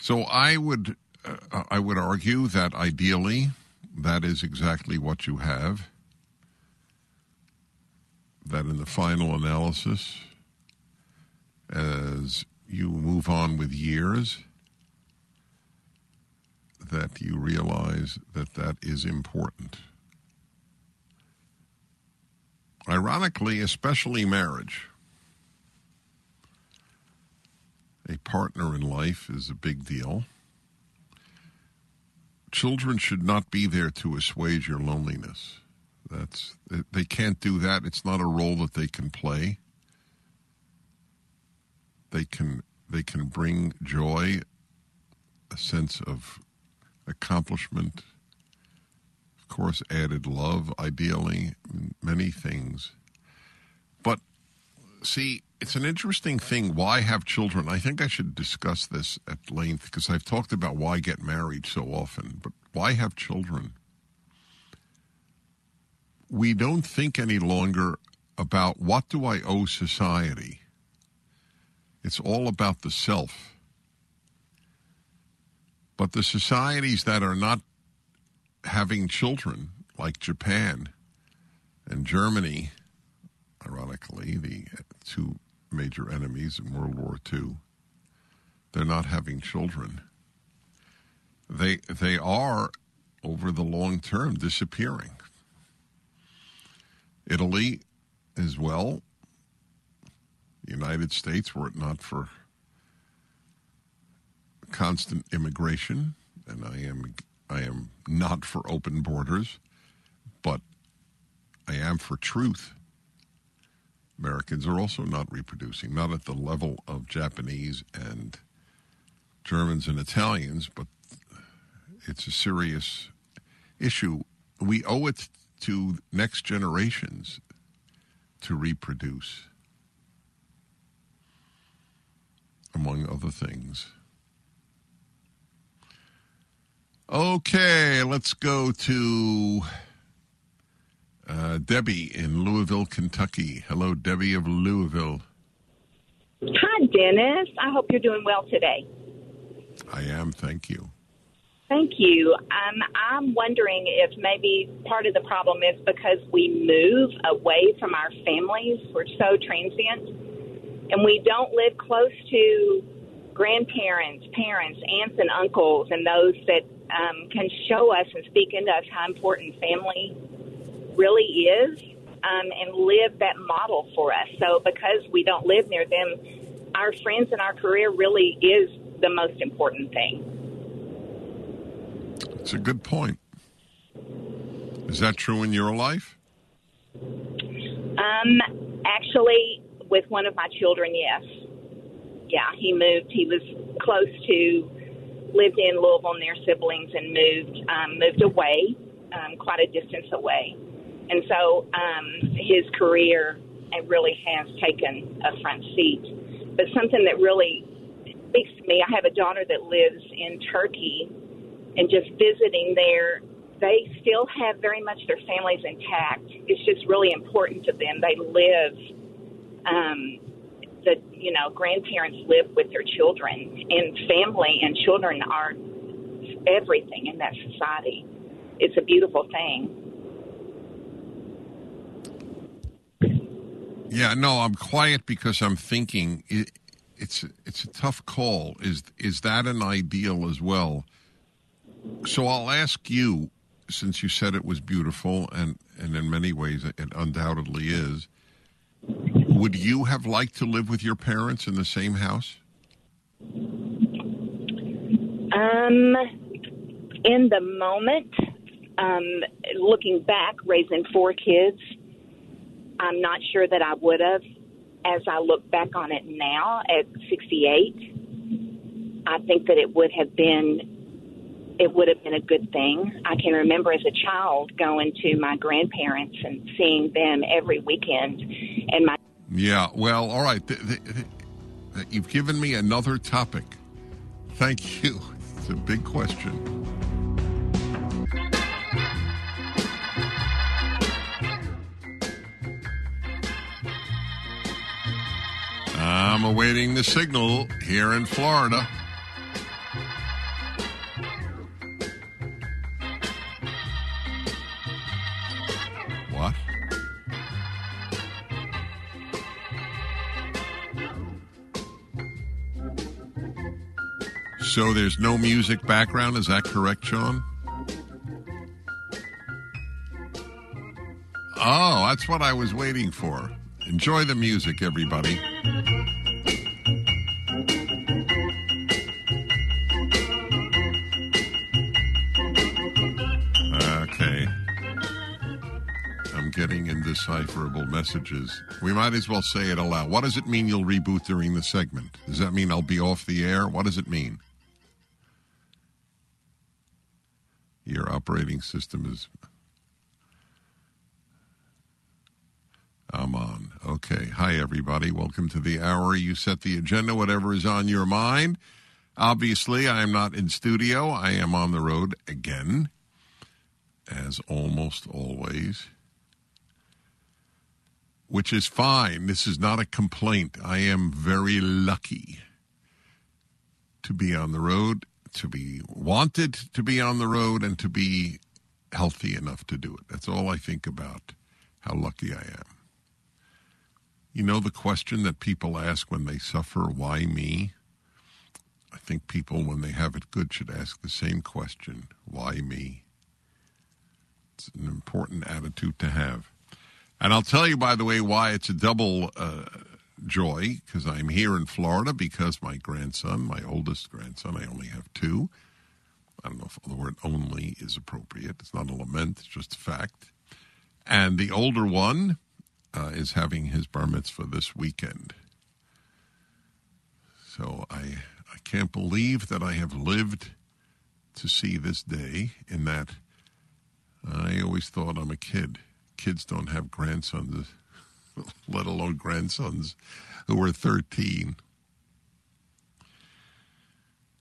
So I would argue that ideally that is exactly what you have, that in the final analysis, as you move on with years, that you realize that that is important. Ironically, especially marriage. A partner in life is a big deal. Children should not be there to assuage your loneliness. They can't do that. It's not a role that they can play. They can bring joy, a sense of accomplishment, of course, added love, ideally, many things. But see, it's an interesting thing. Why have children? I think I should discuss this at length because I've talked about why get married so often, but why have children? We don't think any longer about what do I owe society. It's all about the self. But the societies that are not having children, like Japan and Germany, ironically, the two major enemies in World War II, they're not having children. They are, over the long term, disappearing. Italy as well. The United States, were it not for constant immigration, and I am not for open borders, but I am for truth. Americans are also not reproducing, not at the level of Japanese and Germans and Italians, but it's a serious issue. We owe it to next generations to reproduce, among other things. Okay, let's go to Debbie in Louisville, Kentucky. Hello, Debbie of Louisville. Hi, Dennis. I hope you're doing well today. I am, thank you. Thank you. I'm wondering if maybe part of the problem is because we move away from our families. We're so transient, and we don't live close to grandparents, parents, aunts, and uncles, and those that can show us and speak into us how important family really is, and live that model for us. So because we don't live near them, our friends and our career really is the most important thing. It's a good point. Is that true in your life? Actually, with one of my children, yes. Yeah, he moved. He was close to, lived in Louisville near siblings and moved away, quite a distance away. And so his career really has taken a front seat. But something that really speaks to me, I have a daughter that lives in Turkey, and just visiting there, they still have very much their families intact. It's just really important to them. They live, grandparents live with their children, and family and children are everything in that society. It's a beautiful thing. Yeah, no, I'm quiet because I'm thinking it's a tough call. Is that an ideal as well? So I'll ask you, since you said it was beautiful, and in many ways it undoubtedly is, would you have liked to live with your parents in the same house? In the moment, looking back, raising 4 kids, I'm not sure that I would have. As I look back on it now at 68, I think that it would have been a good thing. I can remember as a child going to my grandparents and seeing them every weekend. And yeah, well, all right. You've given me another topic. Thank you. It's a big question. I'm awaiting the signal here in Florida. What? So there's no music background, is that correct, Sean? Oh, that's what I was waiting for. Enjoy the music, everybody. Okay. I'm getting indecipherable messages. We might as well say it aloud. What does it mean you'll reboot during the segment? Does that mean I'll be off the air? What does it mean? Your operating system is... I'm on. Okay. Hi, everybody. Welcome to the hour. You set the agenda, whatever is on your mind. Obviously, I am not in studio. I am on the road again, as almost always, which is fine. This is not a complaint. I am very lucky to be on the road, to be wanted to be on the road, and to be healthy enough to do it. That's all I think about, how lucky I am. You know the question that people ask when they suffer, why me? I think people, when they have it good, should ask the same question, why me? It's an important attitude to have. And I'll tell you, by the way, why it's a double joy, because I'm here in Florida, because my grandson, my oldest grandson, I only have two. I don't know if the word only is appropriate. It's not a lament, it's just a fact. And the older one is having his bar mitzvah this weekend. So I can't believe that I have lived to see this day, in that I always thought I'm a kid. Kids don't have grandsons, let alone grandsons who are 13.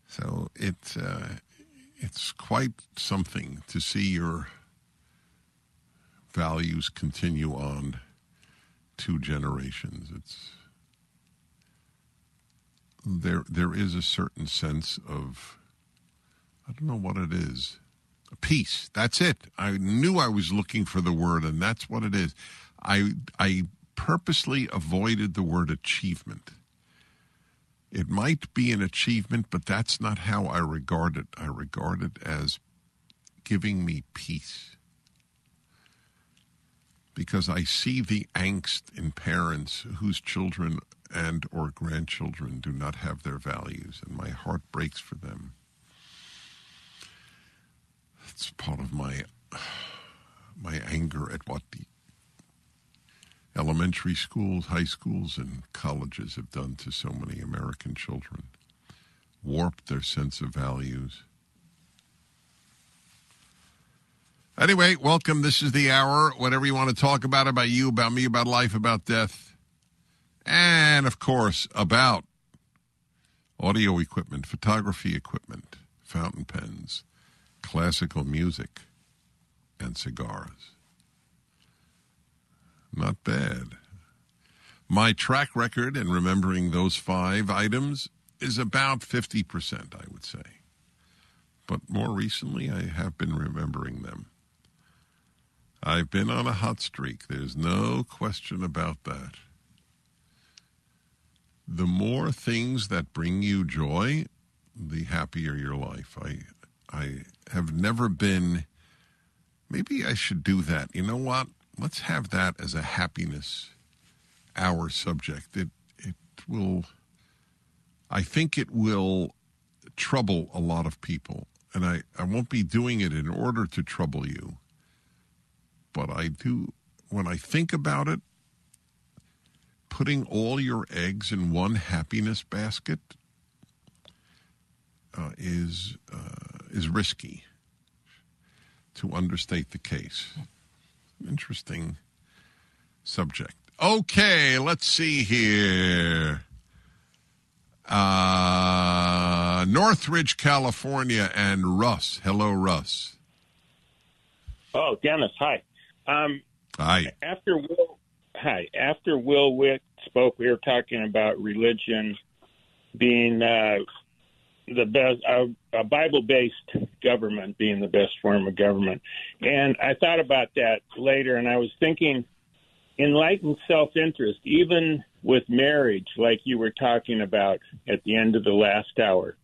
So it's quite something to see your values continue on 2 generations. There is a certain sense of, I don't know what it is, peace. That's it. I knew I was looking for the word, and that's what it is. I purposely avoided the word achievement. It might be an achievement, but that's not how I regard it. I regard it as giving me peace. Because I see the angst in parents whose children and or grandchildren do not have their values, and my heart breaks for them. It's part of my anger at what the elementary schools, high schools, and colleges have done to so many American children. Warped their sense of values. Anyway, welcome. This is the hour. Whatever you want to talk about you, about me, about life, about death, and, of course, about audio equipment, photography equipment, fountain pens, classical music, and cigars. Not bad. My track record in remembering those 5 items is about 50%, I would say. But more recently, I have been remembering them. I've been on a hot streak. There's no question about that. The more things that bring you joy, the happier your life. I have never been, maybe I should do that. You know what? Let's have that as a happiness hour subject. It will, I think it will trouble a lot of people. And I won't be doing it in order to trouble you. But I do, when I think about it, putting all your eggs in one happiness basket is risky, to understate the case. Interesting subject. Okay, let's see here. Northridge, California, and Russ. Hello, Russ. Oh, Dennis, hi. Hi. After Will Witt spoke, we were talking about religion being the best, a Bible-based government being the best form of government. And I thought about that later, and I was thinking, enlightened self-interest, even with marriage, like you were talking about at the end of the last hour,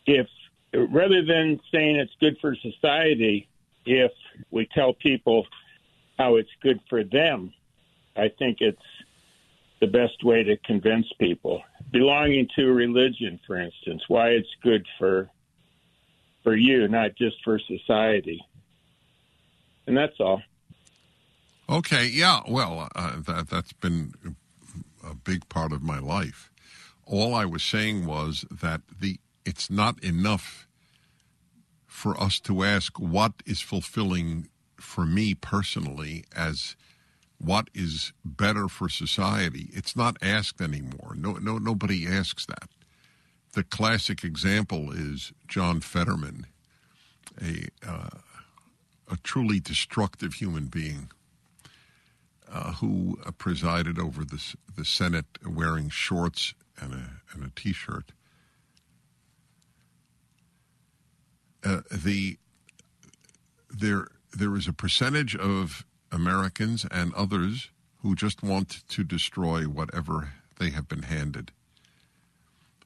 if rather than saying it's good for society, if we tell people how it's good for them, I think it's the best way to convince people. Belonging to a religion, for instance, why it's good for you, not just for society. And that's all. Okay, yeah, well, that's been a big part of my life. All I was saying was that it's not enough for us to ask what is fulfilling for me personally as what is better for society. It's not asked anymore. Nobody asks that. The classic example is John Fetterman, a truly destructive human being who presided over the Senate wearing shorts and a T-shirt. There is a percentage of Americans and others who just want to destroy whatever they have been handed.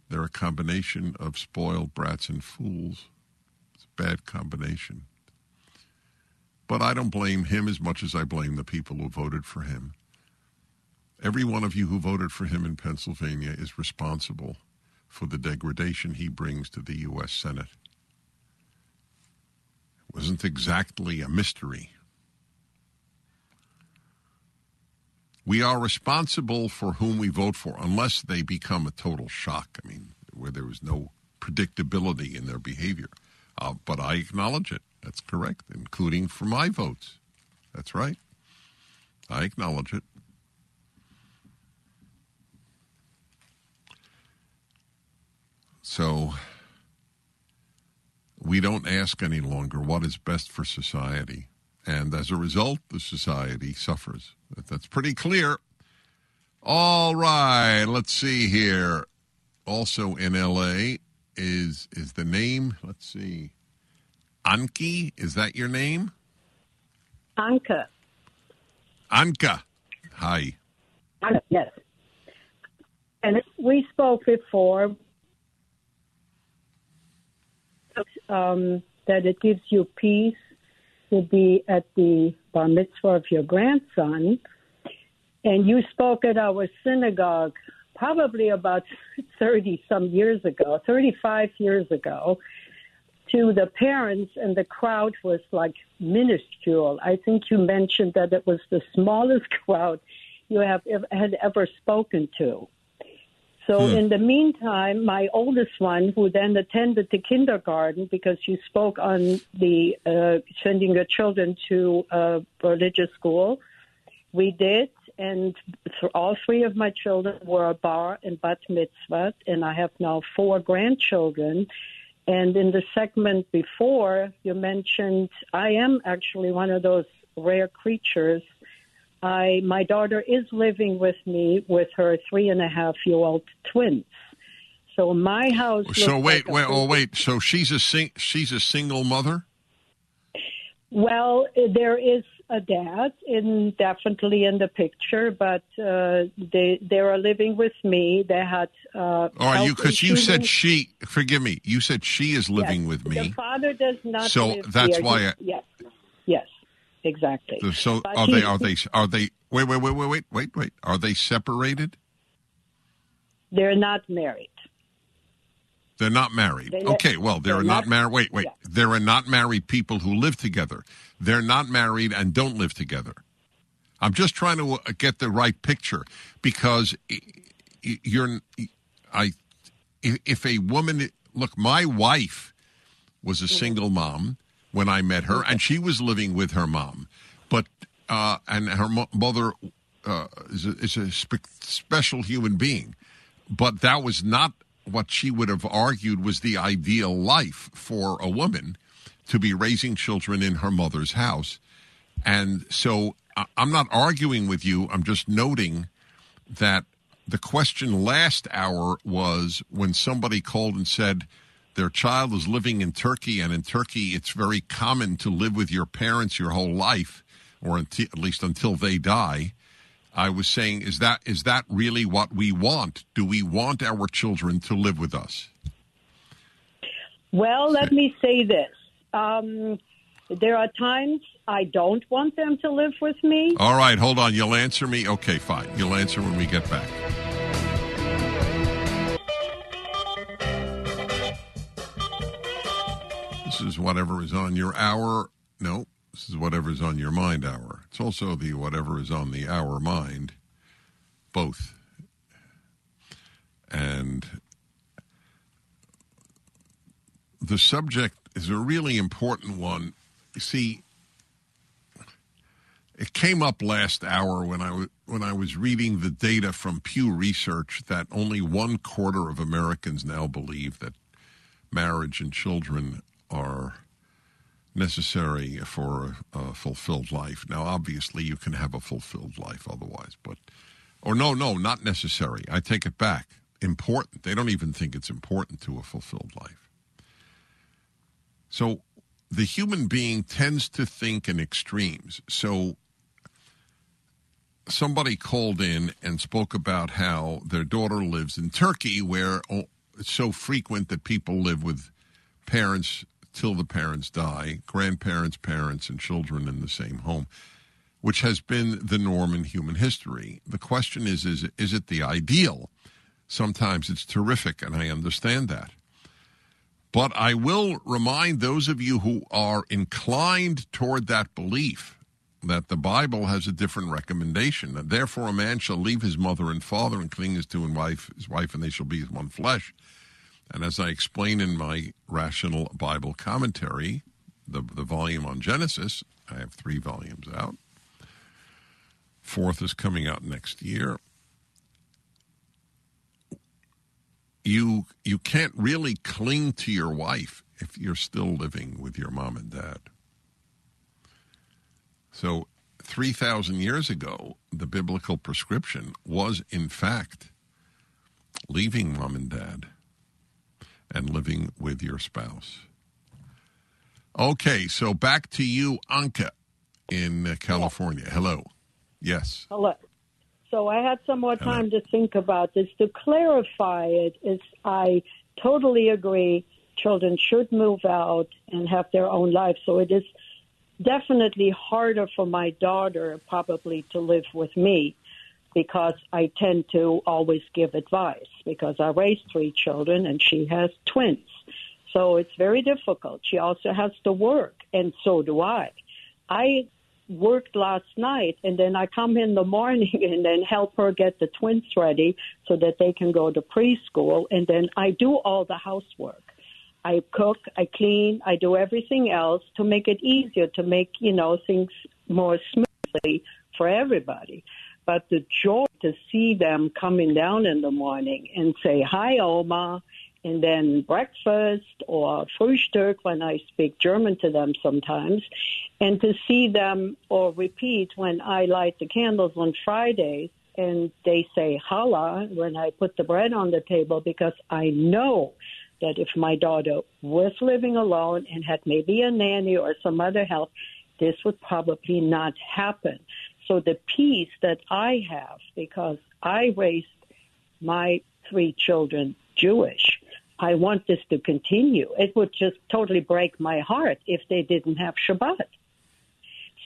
They're a combination of spoiled brats and fools. It's a bad combination. But I don't blame him as much as I blame the people who voted for him. Every one of you who voted for him in Pennsylvania is responsible for the degradation he brings to the U.S. Senate. It wasn't exactly a mystery. We are responsible for whom we vote for, unless they become a total shock. I mean, where there was no predictability in their behavior. But I acknowledge it. That's correct, including for my votes. That's right. I acknowledge it. So we don't ask any longer what is best for society. And as a result, the society suffers. That's pretty clear. All right, let's see here. Also in L.A. is the name, let's see, Anki, is that your name? Anka. Anka. Hi. Yes. And we spoke before that it gives you peace to be at the bar mitzvah of your grandson. And you spoke at our synagogue probably about 35 years ago, to the parents, and the crowd was like minuscule. I think you mentioned that it was the smallest crowd you had ever spoken to. So in the meantime, my oldest one, who then attended the kindergarten, because you spoke on the sending your children to a religious school, we did, and all three of my children were bar and bat mitzvah, and I have now 4 grandchildren. And in the segment before, you mentioned I am actually one of those rare creatures. My daughter is living with me with her 3.5-year-old twins. So my house. So wait. So she's a single mother? Well, there is a dad definitely in the picture, but they are living with me. They had. All right, because you said she. Forgive me. You said she is living with me. The father does not. So live that's here. why. Yes. Exactly. So but are they? Wait. Are they separated? They're not married. They're not married. Okay, well, they're not married. Wait. Yeah. There are not married people who live together. They're not married and don't live together. I'm just trying to get the right picture, because if a woman, look, my wife was a single mom when I met her, and she was living with her mom, but and her mother is a special human being, but that was not what she would have argued was the ideal life for a woman, to be raising children in her mother's house. And so I'm not arguing with you. I'm just noting that the question last hour was when somebody called and said their child is living in Turkey, and in Turkey it's very common to live with your parents your whole life, or at least until they die. I was saying, is that really what we want? Do we want our children to live with us? Well, let me say this. There are times I don't want them to live with me. All right, hold on. You'll answer me? Okay, fine. You'll answer when we get back. This is whatever is on your hour. No, this is whatever is on your mind hour. It's also the whatever is on the hour mind. Both. And the subject is a really important one. You see, it came up last hour when I was reading the data from Pew Research that only 1/4 of Americans now believe that marriage and children are necessary for a fulfilled life. Now, obviously, you can have a fulfilled life otherwise, no, not necessary. I take it back. Important. They don't even think it's important to a fulfilled life. So the human being tends to think in extremes. So somebody called in and spoke about how their daughter lives in Turkey, where it's so frequent that people live with parents till the parents die, grandparents, parents, and children in the same home, which has been the norm in human history. The question is it the ideal? Sometimes it's terrific, and I understand that. But I will remind those of you who are inclined toward that belief that the Bible has a different recommendation. That therefore a man shall leave his mother and father and cling to his wife, and they shall be as one flesh. And as I explain in my Rational Bible Commentary, the volume on Genesis, I have 3 volumes out. 4th is coming out next year. You can't really cling to your wife if you're still living with your mom and dad. So 3,000 years ago, the biblical prescription was, in fact, leaving mom and dad and living with your spouse. Okay, so back to you, Anka, in California. Yes. Hello. Yes. Hello. So I had some more time to think about this. To clarify it, I totally agree children should move out and have their own life. So it is definitely harder for my daughter probably to live with me because I tend to always give advice because I raised 3 children and she has twins. So it's very difficult. She also has to work, and so do I. I worked last night, and then I come in the morning and then help her get the twins ready so that they can go to preschool, and then I do all the housework. I cook, I clean, I do everything else to make it easier, to make, things more smoothly for everybody. But the joy to see them coming down in the morning and say, "Hi, Oma," and then breakfast or Frühstück when I speak German to them sometimes, and to see them or repeat when I light the candles on Fridays and they say "Challah" when I put the bread on the table, because I know that if my daughter was living alone and had maybe a nanny or some other help, this would probably not happen. So the peace that I have, because I raised my 3 children Jewish, I want this to continue. It would just totally break my heart if they didn't have Shabbat.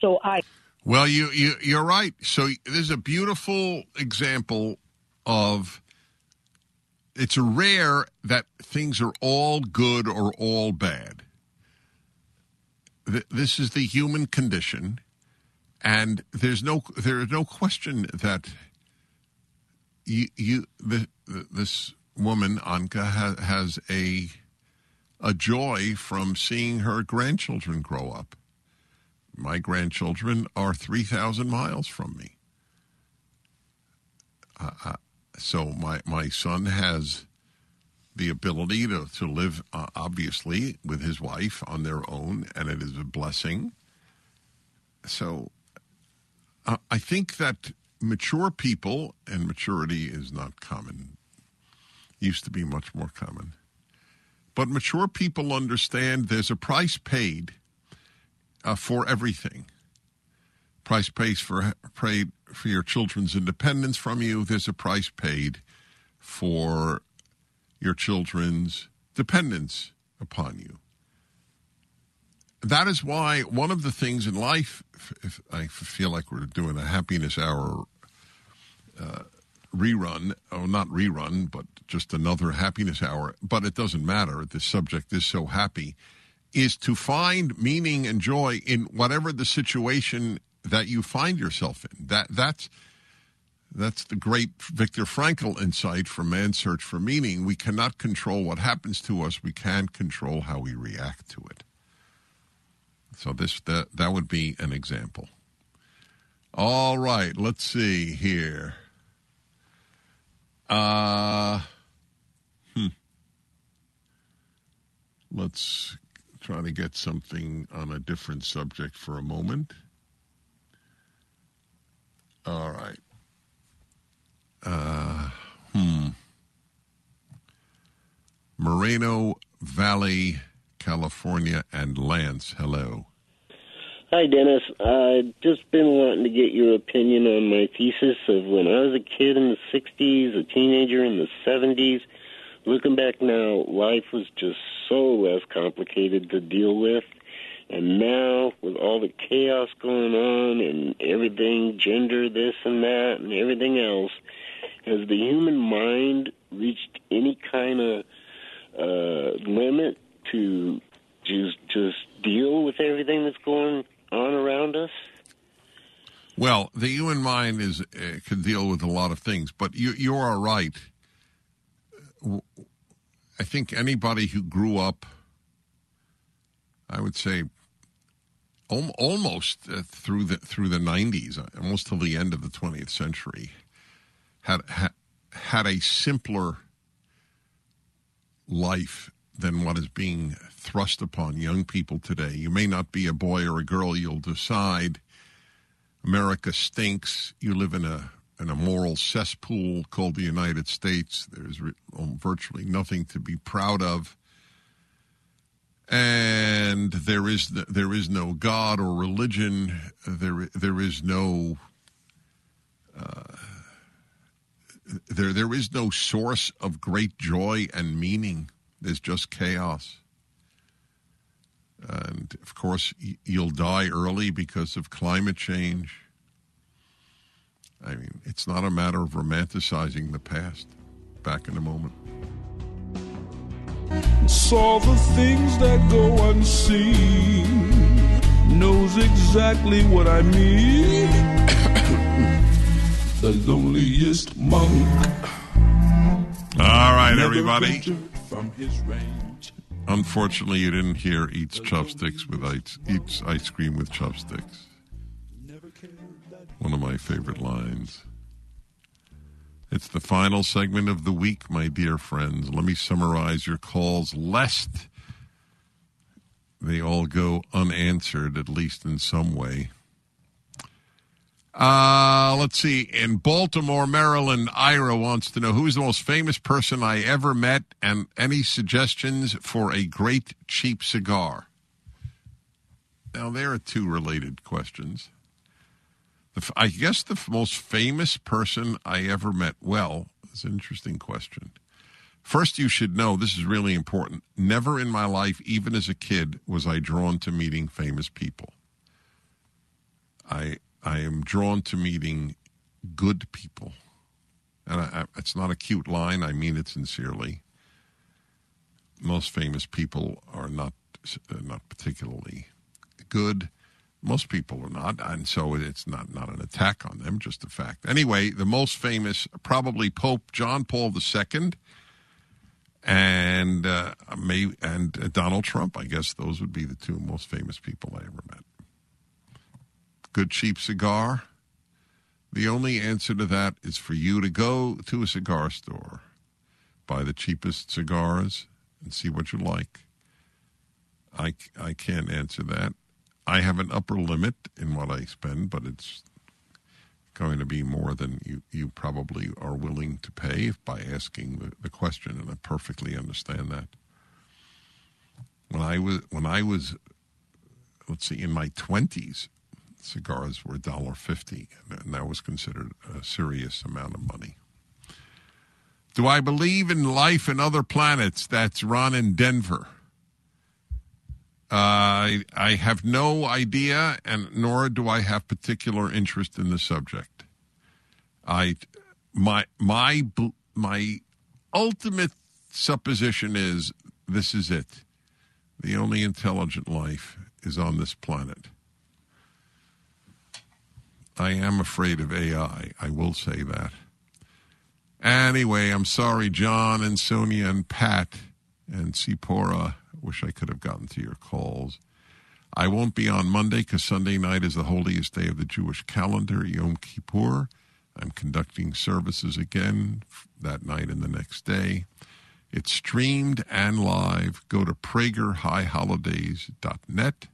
So Well, you're right. So there's a beautiful example of, it's rare that things are all good or all bad. This is the human condition, and there's no question that this woman, Anka, has a joy from seeing her grandchildren grow up. My grandchildren are 3,000 miles from me. So my son has the ability to live, obviously, with his wife on their own, and it is a blessing. So I think that mature people, and maturity is not common, used to be much more common, but mature people understand there's a price paid for everything. Price paid for your children's independence from you. There's a price paid for your children's dependence upon you. That is why one of the things in life, if I feel like we're doing a happiness hour rerun, or not rerun, but just another happiness hour, but it doesn't matter. The subject is so happy, is to find meaning and joy in whatever the situation that you find yourself in. That's the great Viktor Frankl insight from Man's Search for Meaning. We cannot control what happens to us. We can control how we react to it. So that would be an example. All right, let's see here. Let's try to get something on a different subject for a moment. All right. Moreno Valley, California, and Lance, hello. Hi, Dennis. I've just been wanting to get your opinion on my thesis of when I was a kid in the 60s, a teenager in the 70s. Looking back now, life was just so less complicated to deal with. And now, with all the chaos going on and everything, gender, this and that, and everything else, has the human mind reached any kind of limit to just deal with everything that's going on around us? Well, the human mind can deal with a lot of things, but you are right. I think anybody who grew up, I would say, almost through the 90s, almost till the end of the 20th century, had a simpler life than what is being thrust upon young people today. You may not be a boy or a girl. You'll decide America stinks. You live in a moral cesspool called the United States. There's virtually nothing to be proud of. And there is no God or religion. There is no there is no source of great joy and meaning. There's just chaos. And of course, you'll die early because of climate change. I mean, it's not a matter of romanticizing the past. Back in a moment. Saw the things that go unseen, knows exactly what I mean. The loneliest monk. All right, everybody. From his range. Unfortunately, you didn't hear eats chopsticks with eats ice cream with chopsticks. One of my favorite lines. It's the final segment of the week, my dear friends. Let me summarize your calls, lest they all go unanswered, at least in some way. Let's see. In Baltimore, Maryland, Ira wants to know, who's the most famous person I ever met, and any suggestions for a great cheap cigar? Now, there are two related questions. I guess the most famous person I ever met, well, it's an interesting question. First, you should know, this is really important, never in my life, even as a kid, was I drawn to meeting famous people. I am drawn to meeting good people. And it's not a cute line. I mean it sincerely. Most famous people are not particularly good. Most people are not, and so it's not an attack on them, just a fact. Anyway, the most famous, probably Pope John Paul II and Donald Trump. I guess those would be the two most famous people I ever met. Good cheap cigar? The only answer to that is for you to go to a cigar store, buy the cheapest cigars, and see what you like. I can't answer that. I have an upper limit in what I spend, but it's going to be more than you probably are willing to pay by asking the question, and I perfectly understand that. When I was, let's see, in my 20s, cigars were $1.50, and that was considered a serious amount of money. Do I believe in life in other planets? That's Ron in Denver. I have no idea, and nor do I have particular interest in the subject. My ultimate supposition is this is it. The only intelligent life is on this planet. I am afraid of AI. I will say that. Anyway, I'm sorry, John and Sonia and Pat and Sipora. Wish I could have gotten to your calls. I won't be on Monday because Sunday night is the holiest day of the Jewish calendar, Yom Kippur. I'm conducting services again that night and the next day. It's streamed and live. Go to pragerhighholidays.net,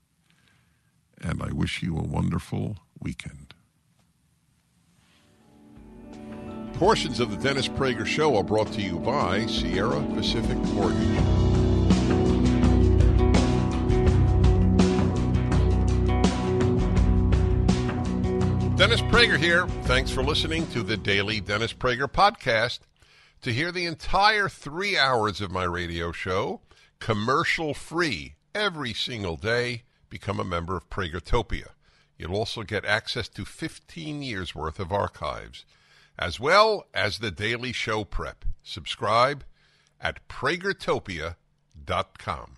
and I wish you a wonderful weekend. Portions of the Dennis Prager Show are brought to you by Sierra Pacific Mortgage. Dennis Prager here. Thanks for listening to the Daily Dennis Prager Podcast. To hear the entire 3 hours of my radio show, commercial-free, every single day, become a member of Pragertopia. You'll also get access to 15 years' worth of archives, as well as the daily show prep. Subscribe at pragertopia.com.